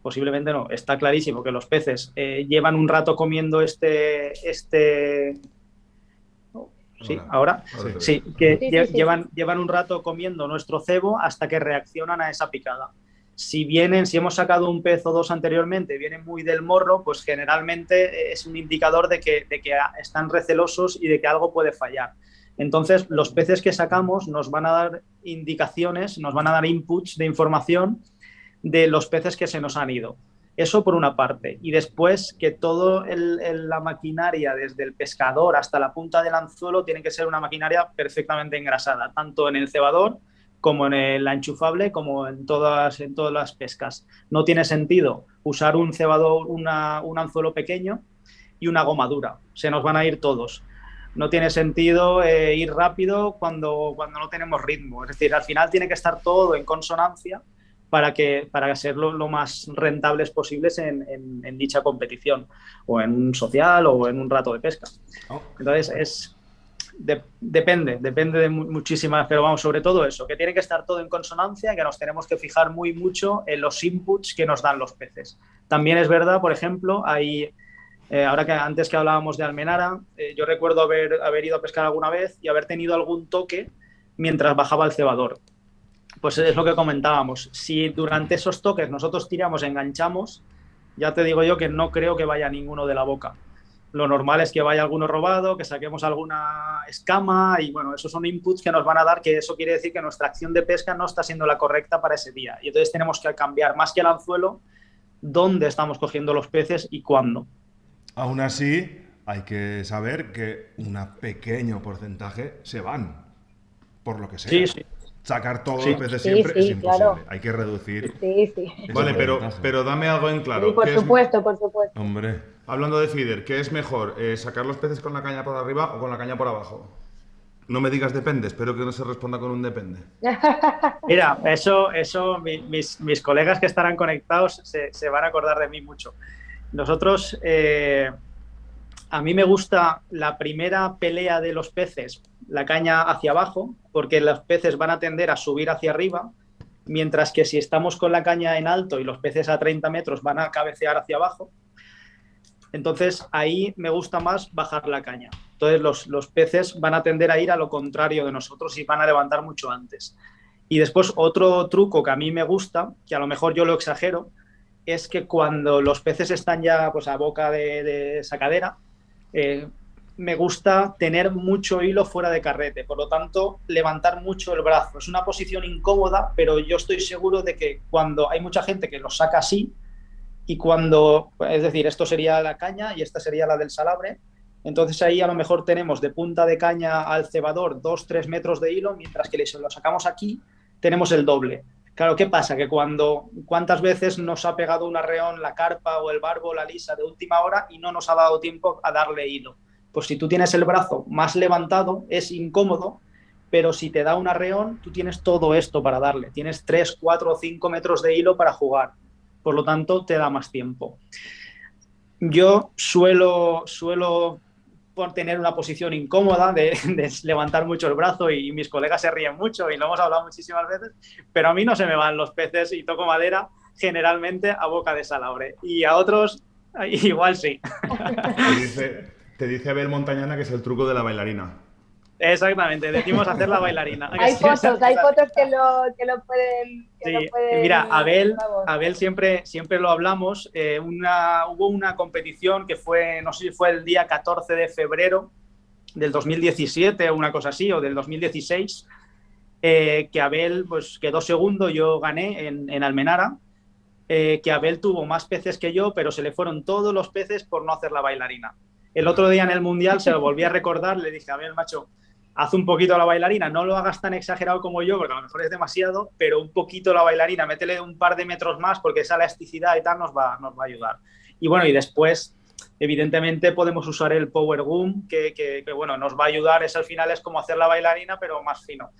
Speaker 4: posiblemente no, está clarísimo que los peces llevan un rato comiendo Sí, ahora. Sí, que llevan un rato comiendo nuestro cebo hasta que reaccionan a esa picada. Si hemos sacado un pez o dos anteriormente, vienen muy del morro, pues generalmente es un indicador de que están recelosos y de que algo puede fallar. Entonces, los peces que sacamos nos van a dar indicaciones, nos van a dar inputs de información de los peces que se nos han ido. Eso por una parte. Y después que toda la maquinaria, desde el pescador hasta la punta del anzuelo, tiene que ser una maquinaria perfectamente engrasada, tanto en el cebador como en la enchufable, como en todas las pescas. No tiene sentido usar un cebador, un anzuelo pequeño y una goma dura. Se nos van a ir todos. No tiene sentido ir rápido cuando no tenemos ritmo. Es decir, al final tiene que estar todo en consonancia para ser lo más rentables posibles en dicha competición, o en un social o en un rato de pesca. Entonces, depende de muchísimas, pero vamos, sobre todo eso, que tiene que estar todo en consonancia, que nos tenemos que fijar mucho en los inputs que nos dan los peces. También es verdad, por ejemplo, ahora que antes que hablábamos de almenara, yo recuerdo haber ido a pescar alguna vez y haber tenido algún toque mientras bajaba el cebador. Pues es lo que comentábamos. Si durante esos toques nosotros tiramos, enganchamos, ya te digo yo que no creo que vaya ninguno de la boca. Lo normal es que vaya alguno robado, que saquemos alguna escama y bueno, esos son inputs que nos van a dar, que eso quiere decir que nuestra acción de pesca no está siendo la correcta para ese día. Y entonces tenemos que cambiar más que el anzuelo, dónde estamos cogiendo los peces y cuándo.
Speaker 2: Aún así, hay que saber que un pequeño porcentaje se van, por lo que sea.
Speaker 4: Sí, sí.
Speaker 2: Sacar todos los peces siempre es imposible. Claro. Hay que reducir.
Speaker 3: Sí.
Speaker 1: Vale, pero dame algo en claro.
Speaker 3: Sí, por supuesto.
Speaker 2: Hombre.
Speaker 1: Hablando de feeder, ¿qué es mejor? ¿Sacar los peces con la caña por arriba o con la caña por abajo? No me digas depende, espero que no se responda con un depende.
Speaker 4: Mira, eso mis colegas que estarán conectados se van a acordar de mí mucho. Nosotros, a mí me gusta la primera pelea de los peces, la caña hacia abajo, porque los peces van a tender a subir hacia arriba, mientras que si estamos con la caña en alto y los peces a 30 metros van a cabecear hacia abajo. Entonces ahí me gusta más bajar la caña. Entonces los peces van a tender a ir a lo contrario de nosotros y van a levantar mucho antes. Y después otro truco que a mí me gusta, que a lo mejor yo lo exagero, es que cuando los peces están ya pues, a boca de sacadera, me gusta tener mucho hilo fuera de carrete, por lo tanto levantar mucho el brazo. Es una posición incómoda, pero yo estoy seguro de que cuando hay mucha gente que lo saca así, y es decir, esto sería la caña y esta sería la del salabre, entonces ahí a lo mejor tenemos de punta de caña al cebador 2-3 metros de hilo, mientras que si lo sacamos aquí tenemos el doble. Claro, ¿qué pasa? Que ¿cuántas veces nos ha pegado un arreón la carpa o el barbo o la lisa de última hora y no nos ha dado tiempo a darle hilo? Pues si tú tienes el brazo más levantado, es incómodo, pero si te da un arreón, tú tienes todo esto para darle. Tienes 3, 4 o 5 metros de hilo para jugar. Por lo tanto, te da más tiempo. Yo suelo por tener una posición incómoda de levantar mucho el brazo y mis colegas se ríen mucho y lo hemos hablado muchísimas veces, pero a mí no se me van los peces y toco madera generalmente a boca de Salabre y a otros igual sí.
Speaker 1: Te dice Abel Montañana que es el truco de la bailarina.
Speaker 4: Exactamente, decimos hacer la bailarina.
Speaker 3: Hay fotos que lo pueden...
Speaker 4: Sí. Mira, Abel siempre lo hablamos. Hubo una competición que fue, no sé si fue el día 14 de febrero del 2017 o una cosa así, o del 2016, que Abel pues, quedó segundo, yo gané en Almenara, que Abel tuvo más peces que yo, pero se le fueron todos los peces por no hacer la bailarina. El otro día en el Mundial se lo volví a recordar, le dije, Abel, macho, haz un poquito la bailarina, no lo hagas tan exagerado como yo, porque a lo mejor es demasiado, pero un poquito la bailarina, métele un par de metros más, porque esa elasticidad y tal nos va a ayudar. Y bueno, y después, evidentemente, podemos usar el Power Boom, que bueno, nos va a ayudar, al final es como hacer la bailarina, pero más fino.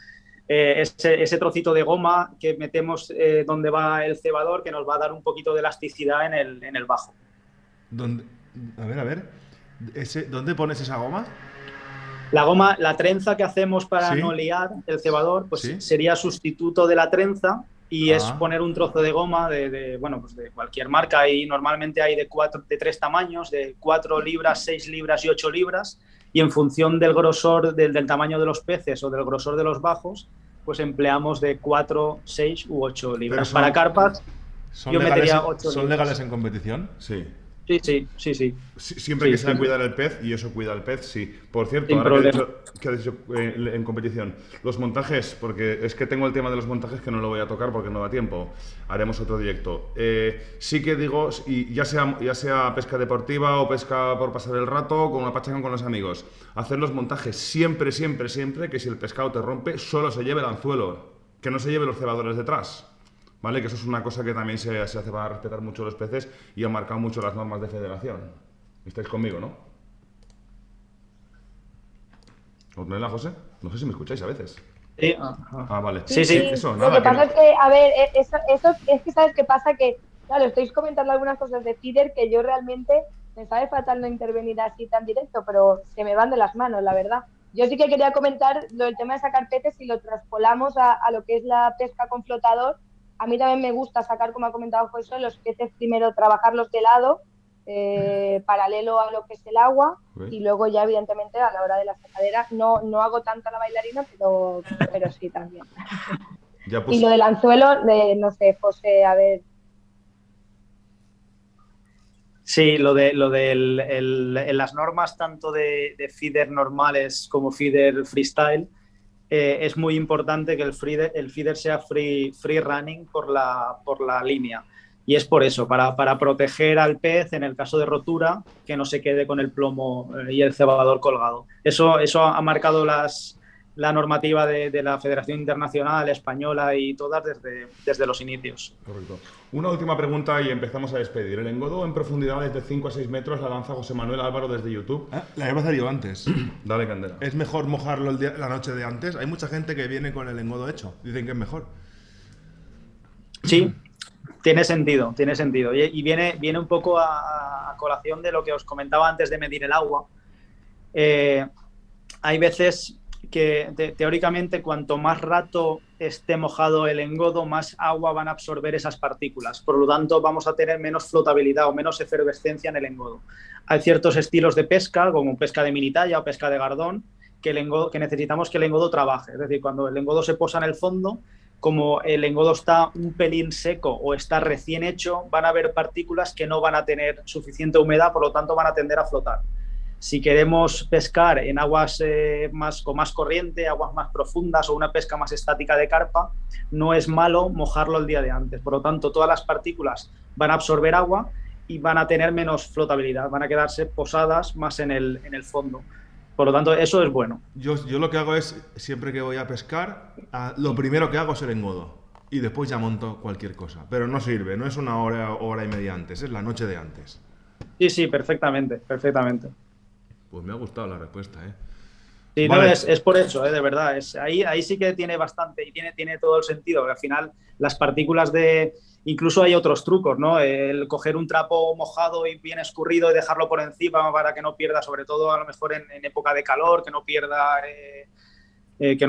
Speaker 4: Ese trocito de goma que metemos donde va el cebador, que nos va a dar un poquito de elasticidad en el bajo.
Speaker 2: A ver. ¿Dónde pones esa goma?
Speaker 4: La goma, la trenza que hacemos para
Speaker 2: ¿Sí?
Speaker 4: no liar el cebador, pues
Speaker 2: ¿Sí?
Speaker 4: sería sustituto de la trenza y es poner un trozo de goma de cualquier marca y normalmente hay de 3 tamaños, de 4 libras, 6 libras y 8 libras y en función del grosor, del tamaño de los peces o del grosor de los bajos, pues empleamos de 4, 6 u 8 libras. Para carpas yo metería 8 libras.
Speaker 2: ¿Son legales en competición?
Speaker 1: Sí.
Speaker 4: Sí.
Speaker 1: Siempre que sea cuidar el pez, y eso cuida el pez, sí. Por cierto, ahora que has dicho en competición, los montajes, porque es que tengo el tema de los montajes que no lo voy a tocar porque no da tiempo, haremos otro directo. Sí que digo, y ya sea pesca deportiva o pesca por pasar el rato, con una pachanga con los amigos, hacer los montajes siempre, que si el pescado te rompe, solo se lleve el anzuelo, que no se lleve los cebadores detrás. ¿Vale? Que eso es una cosa que también se hace para respetar mucho los peces y ha marcado mucho las normas de federación. ¿Estáis conmigo, no? ¿Ornella, José? No sé si me escucháis a veces.
Speaker 4: Sí.
Speaker 1: Vale.
Speaker 3: Sí.
Speaker 1: Eso, nada.
Speaker 3: Lo que pasa es que, a ver, eso es que ¿sabes qué pasa? Que, claro, estáis comentando algunas cosas de feeder que yo realmente me sabe fatal no intervenir así tan directo, pero se me van de las manos, la verdad. Yo sí que quería comentar lo del tema de sacar peces y lo traspolamos a lo que es la pesca con flotador. A mí también me gusta sacar, como ha comentado José, los peces primero trabajarlos de lado, paralelo a lo que es el agua, y luego ya evidentemente a la hora de la sacadera no hago tanta la bailarina, pero sí también. Y lo del anzuelo, no sé, José, a ver.
Speaker 4: Sí, lo de en las normas tanto de feeder normales como feeder freestyle, es muy importante que el feeder sea free running por la línea. Y es por eso, para proteger al pez en el caso de rotura, que no se quede con el plomo y el cebador colgado. Eso ha marcado la normativa de la Federación Internacional Española y todas desde los inicios.
Speaker 1: Correcto. Una última pregunta y empezamos a despedir. El engodo en profundidades de 5 a 6 metros la lanza José Manuel Álvaro desde YouTube.
Speaker 2: La hemos salido antes.
Speaker 1: Dale candela.
Speaker 2: ¿Es mejor mojarlo la noche de antes? Hay mucha gente que viene con el engodo hecho. Dicen que es mejor.
Speaker 4: Sí, tiene sentido. Y viene un poco a colación de lo que os comentaba antes de medir el agua. Hay veces que teóricamente cuanto más rato esté mojado el engodo, más agua van a absorber esas partículas. Por lo tanto, vamos a tener menos flotabilidad o menos efervescencia en el engodo. Hay ciertos estilos de pesca, como pesca de mini talla o pesca de gardón, que necesitamos que el engodo trabaje. Es decir, cuando el engodo se posa en el fondo, como el engodo está un pelín seco o está recién hecho, van a haber partículas que no van a tener suficiente humedad, por lo tanto van a tender a flotar. Si queremos pescar en aguas con más corriente, aguas más profundas o una pesca más estática de carpa, no es malo mojarlo el día de antes. Por lo tanto, todas las partículas van a absorber agua y van a tener menos flotabilidad, van a quedarse posadas más en el fondo. Por lo tanto, eso es bueno.
Speaker 2: Yo lo que hago es, siempre que voy a pescar, lo primero que hago es el engodo. y después ya monto cualquier cosa. Pero no sirve, no es una hora y media antes, es la noche de antes.
Speaker 4: Sí, sí, perfectamente, perfectamente.
Speaker 2: Pues me ha gustado la respuesta, ¿eh?
Speaker 4: Sí,
Speaker 2: Vale.
Speaker 4: no, es por eso, de verdad. Ahí sí que tiene bastante y tiene todo el sentido. Porque al final, las partículas incluso hay otros trucos, ¿no? El coger un trapo mojado y bien escurrido y dejarlo por encima para que no pierda, sobre todo a lo mejor en época de calor, que no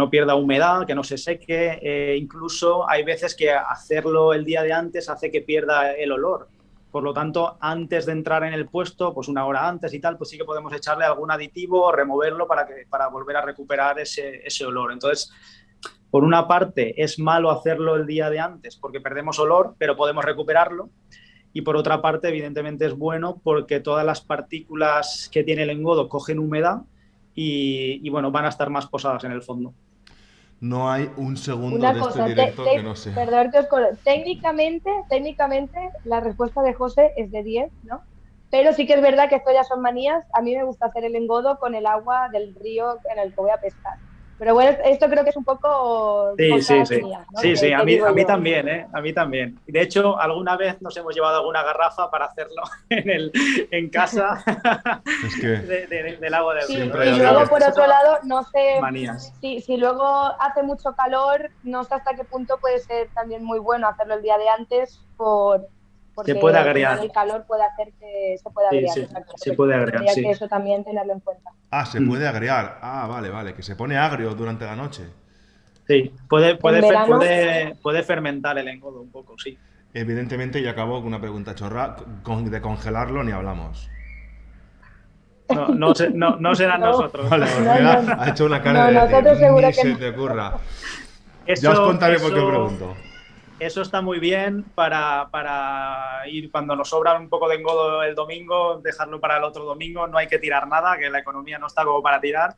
Speaker 4: pierda humedad, que no se seque. Incluso hay veces que hacerlo el día de antes hace que pierda el olor. Por lo tanto, antes de entrar en el puesto, pues una hora antes y tal, pues sí que podemos echarle algún aditivo o removerlo para volver a recuperar ese olor. Entonces, por una parte, es malo hacerlo el día de antes porque perdemos olor, pero podemos recuperarlo. Y por otra parte, evidentemente es bueno porque todas las partículas que tiene el engodo cogen humedad y bueno, van a estar más posadas en el fondo.
Speaker 2: No hay un segundo
Speaker 3: Una
Speaker 2: de
Speaker 3: cosa,
Speaker 2: este directo que no sea.
Speaker 3: perdón que os técnicamente, la respuesta de José es de 10, ¿no? Pero sí que es verdad que esto ya son manías. A mí me gusta hacer el engodo con el agua del río en el que voy a pescar. Pero bueno, esto creo que es un poco
Speaker 4: Sí.
Speaker 3: mías, ¿no?
Speaker 4: Sí,
Speaker 3: Que digo
Speaker 4: a mí
Speaker 3: yo.
Speaker 4: también, ¿eh? A mí también. De hecho, alguna vez nos hemos llevado alguna garrafa para hacerlo en casa
Speaker 2: Es que
Speaker 4: del agua del
Speaker 3: Sí,
Speaker 4: río.
Speaker 2: Siempre
Speaker 3: y
Speaker 2: hay
Speaker 3: luego
Speaker 2: algo.
Speaker 3: por otro lado, no sé
Speaker 4: Manías.
Speaker 3: si luego hace mucho calor, no sé hasta qué punto puede ser también muy bueno hacerlo el día de antes porque
Speaker 4: Se puede
Speaker 3: al
Speaker 4: agriar.
Speaker 3: final el calor puede hacer que se pueda agriar.
Speaker 4: Sí,
Speaker 3: Exacto.
Speaker 4: se puede agriar,
Speaker 3: Tendría
Speaker 4: sí.
Speaker 3: que eso también tenerlo en cuenta.
Speaker 2: se puede agriar. Vale, que se pone agrio durante la noche.
Speaker 4: Sí, puede
Speaker 3: verano.
Speaker 4: fermentar el engodo un poco, sí.
Speaker 2: Evidentemente, y acabo con una pregunta chorra, de congelarlo ni hablamos.
Speaker 4: No serán
Speaker 3: No.
Speaker 4: nosotros.
Speaker 2: Vale, Ornella ha hecho una cara
Speaker 3: No,
Speaker 2: de
Speaker 3: nosotros
Speaker 2: decir,
Speaker 3: seguro
Speaker 2: ni
Speaker 3: que
Speaker 2: se
Speaker 3: no.
Speaker 2: te ocurra.
Speaker 4: Eso,
Speaker 2: Ya os contaré por qué pregunto.
Speaker 4: Eso está muy bien para ir cuando nos sobra un poco de engodo el domingo, dejarlo para el otro domingo. No hay que tirar nada, que la economía no está como para tirar,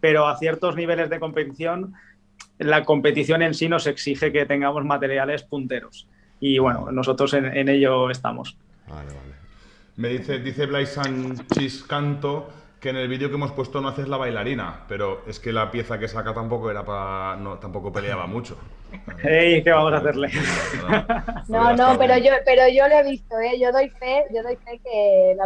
Speaker 4: pero a ciertos niveles de competición, la competición en sí nos exige que tengamos materiales punteros. Y bueno, nosotros en ello estamos.
Speaker 2: Vale.
Speaker 1: Me dice Blaisan Chiscanto que en el vídeo que hemos puesto no haces la bailarina, pero es que la pieza que saca tampoco era para... No, tampoco peleaba mucho.
Speaker 4: ¡Ey! ¿Qué vamos a hacerle?
Speaker 3: No, pero yo lo he visto, ¿eh? Yo doy fe que la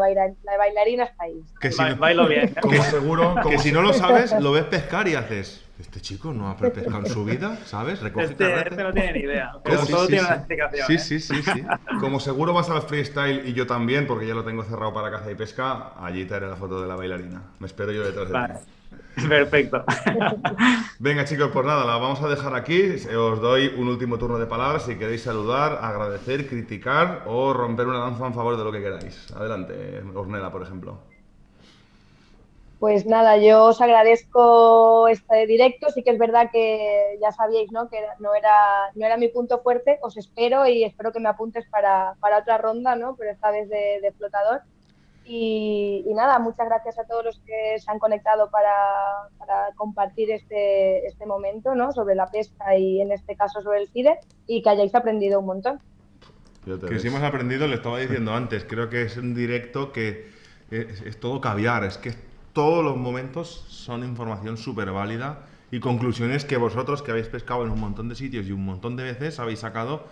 Speaker 3: bailarina está ahí.
Speaker 2: Que si no,
Speaker 4: Bailo bien.
Speaker 1: Como seguro...
Speaker 2: que si no lo sabes, lo ves pescar y haces... Este chico no ha pescado en su vida, ¿sabes? Recoge
Speaker 4: Este no tiene ni idea, pero
Speaker 2: Sí,
Speaker 4: todo
Speaker 2: sí,
Speaker 4: tiene
Speaker 2: sí.
Speaker 4: una explicación.
Speaker 2: Sí.
Speaker 1: Como seguro vas al freestyle y yo también, porque ya lo tengo cerrado para caza y pesca, allí te haré la foto de la bailarina. Me espero yo detrás de
Speaker 4: Vale.
Speaker 1: ti.
Speaker 4: Perfecto.
Speaker 1: Venga chicos, pues nada, la vamos a dejar aquí. Os doy un último turno de palabras si queréis saludar, agradecer, criticar o romper una lanza en favor de lo que queráis. Adelante, Ornella, por ejemplo.
Speaker 3: Pues nada, yo os agradezco este directo. Sí que es verdad que ya sabíais, ¿no? Que no era mi punto fuerte. Os espero y espero que me apuntes para otra ronda, ¿no? Pero esta vez de flotador. Y nada, muchas gracias a todos los que se han conectado para compartir este momento, ¿no? Sobre la pesca y en este caso sobre el FIDE y que hayáis aprendido un montón.
Speaker 2: Que si hemos aprendido, le estaba diciendo antes, creo que es un directo que es todo caviar, es que todos los momentos son información súper válida y conclusiones que vosotros que habéis pescado en un montón de sitios y un montón de veces habéis sacado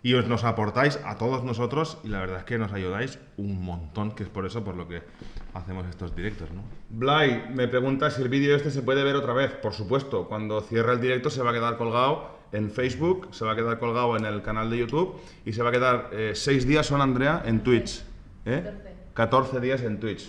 Speaker 2: y nos aportáis a todos nosotros y la verdad es que nos ayudáis un montón, que es por eso por lo que hacemos estos directos, ¿no?
Speaker 1: Blay me pregunta si el vídeo este se puede ver otra vez. Por supuesto, cuando cierre el directo se va a quedar colgado en Facebook, se va a quedar colgado en el canal de YouTube y se va a quedar 6 días son, Andrea, en Twitch. 14 días en Twitch.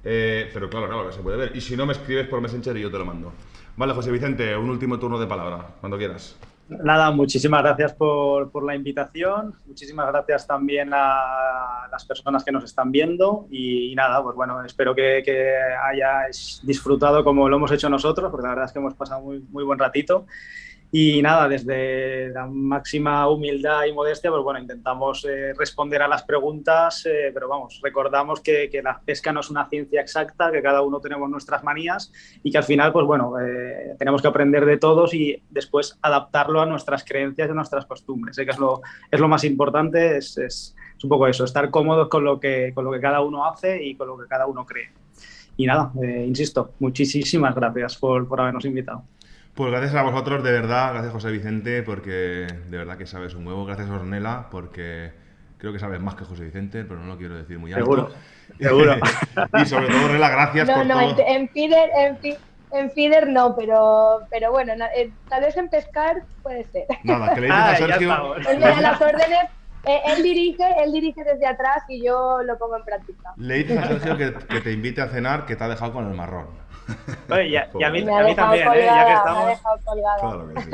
Speaker 1: Pero claro, que se puede ver. Y si no, me escribes por Messenger y yo te lo mando. Vale, José Vicente, un último turno de palabra, cuando quieras.
Speaker 4: Nada, muchísimas gracias por la invitación, muchísimas gracias también a las personas que nos están viendo y nada, pues bueno, espero que hayáis disfrutado como lo hemos hecho nosotros, porque la verdad es que hemos pasado muy buen ratito. Y nada, desde la máxima humildad y modestia, pues bueno, intentamos responder a las preguntas, pero vamos, recordamos que la pesca no es una ciencia exacta, que cada uno tenemos nuestras manías y que al final, pues bueno, tenemos que aprender de todos y después adaptarlo a nuestras creencias y a nuestras costumbres. Sé que es lo más importante, es un poco eso, estar cómodos con lo que cada uno hace y con lo que cada uno cree. Y nada, insisto, muchísimas gracias por habernos invitado.
Speaker 2: Pues gracias a vosotros, de verdad, gracias José Vicente, porque de verdad que sabes un huevo, gracias Ornella, porque creo que sabes más que José Vicente, pero no lo quiero decir muy alto.
Speaker 4: Seguro.
Speaker 2: Y sobre todo, Ornella, gracias por todo.
Speaker 3: En feeder no, pero bueno, tal vez en pescar puede ser.
Speaker 2: Nada, que le dices a Sergio...
Speaker 3: Él me da las órdenes, él dirige desde atrás y yo lo pongo en práctica.
Speaker 2: Le dices a Sergio que te invite a cenar, que te ha dejado con el marrón.
Speaker 4: Oye, y a mí
Speaker 3: Me ha
Speaker 4: también,
Speaker 3: dejado
Speaker 4: ya que
Speaker 3: colgada,
Speaker 4: estamos...
Speaker 3: me ha dejado colgada.
Speaker 1: Claro que sí.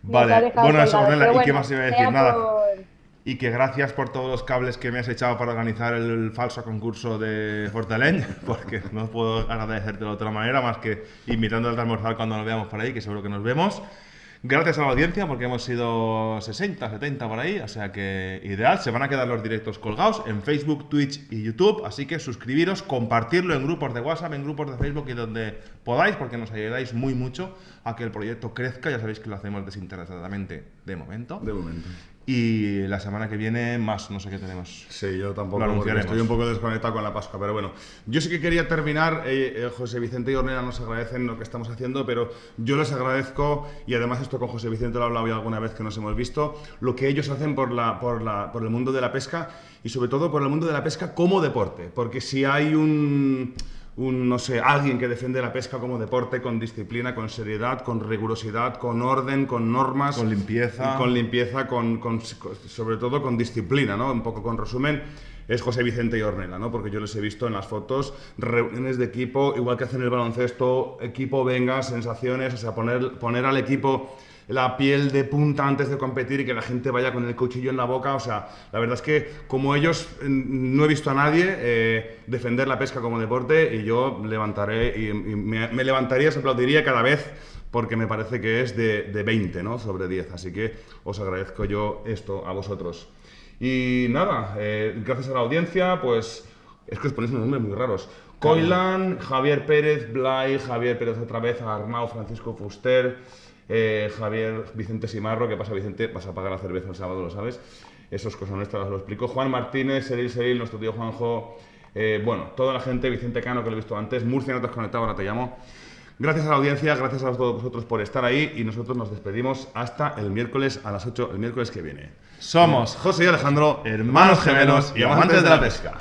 Speaker 2: Vale, bueno, eso, Ornella,
Speaker 3: Pero
Speaker 2: ¿y qué
Speaker 3: bueno,
Speaker 2: más iba a decir?
Speaker 3: sea
Speaker 2: Nada.
Speaker 3: por-
Speaker 2: Y que gracias por todos los cables que me has echado para organizar el falso concurso de Fortaleny, porque no puedo agradecerte de otra manera más que invitándote a almorzar cuando nos veamos por ahí, que seguro que nos vemos. Gracias a la audiencia, porque hemos sido 60, 70 por ahí, o sea que ideal. Se van a quedar los directos colgados en Facebook, Twitch y YouTube, así que suscribiros, compartirlo en grupos de WhatsApp, en grupos de Facebook y donde podáis, porque nos ayudáis muy mucho a que el proyecto crezca. Ya sabéis que lo hacemos desinteresadamente de momento.
Speaker 1: De momento.
Speaker 2: Y la semana que viene más, no sé qué tenemos.
Speaker 1: Sí, yo tampoco,
Speaker 2: Lo
Speaker 1: porque
Speaker 2: anunciaremos.
Speaker 1: estoy un poco desconectado con la Pascua, pero bueno. Yo sí que quería terminar, José Vicente y Ornella nos agradecen lo que estamos haciendo, pero yo les agradezco, y además esto con José Vicente lo he hablado ya alguna vez que nos hemos visto, lo que ellos hacen por el mundo de la pesca, y sobre todo por el mundo de la pesca como deporte, porque si hay no sé, alguien que defiende la pesca como deporte, con disciplina, con seriedad, con rigurosidad, con orden, con normas,
Speaker 2: Con limpieza.
Speaker 1: y con limpieza, sobre todo con disciplina, ¿no? Un poco con resumen, es José Vicente y Ornella, ¿no? Porque yo les he visto en las fotos, reuniones de equipo, igual que hacen el baloncesto, equipo, venga, sensaciones, o sea, poner al equipo la piel de punta antes de competir y que la gente vaya con el cuchillo en la boca. O sea, la verdad es que como ellos no he visto a nadie defender la pesca como deporte, y yo levantaré y me levantaría, se aplaudiría cada vez, porque me parece que es de 20, ¿no? Sobre 10. Así que os agradezco yo esto a vosotros. Y nada, gracias a la audiencia, pues es que os ponéis unos nombres muy raros. Coilan, Javier Pérez, Blay, Javier Pérez otra vez, Arnau, Francisco Fuster, Javier Vicente Simarro. ¿Qué pasa, Vicente? Vas a pagar la cerveza el sábado, lo sabes. Eso es cosa nuestra, os lo explico. Juan Martínez, Seril, nuestro tío Juanjo, bueno, toda la gente, Vicente Cano, que lo he visto antes, Murcia, no te has conectado, ahora te llamo. Gracias a la audiencia, gracias a todos vosotros por estar ahí, y nosotros nos despedimos hasta el miércoles a las 8, el miércoles que viene.
Speaker 2: Somos
Speaker 1: José y Alejandro,
Speaker 2: hermanos gemelos y amantes de la pesca.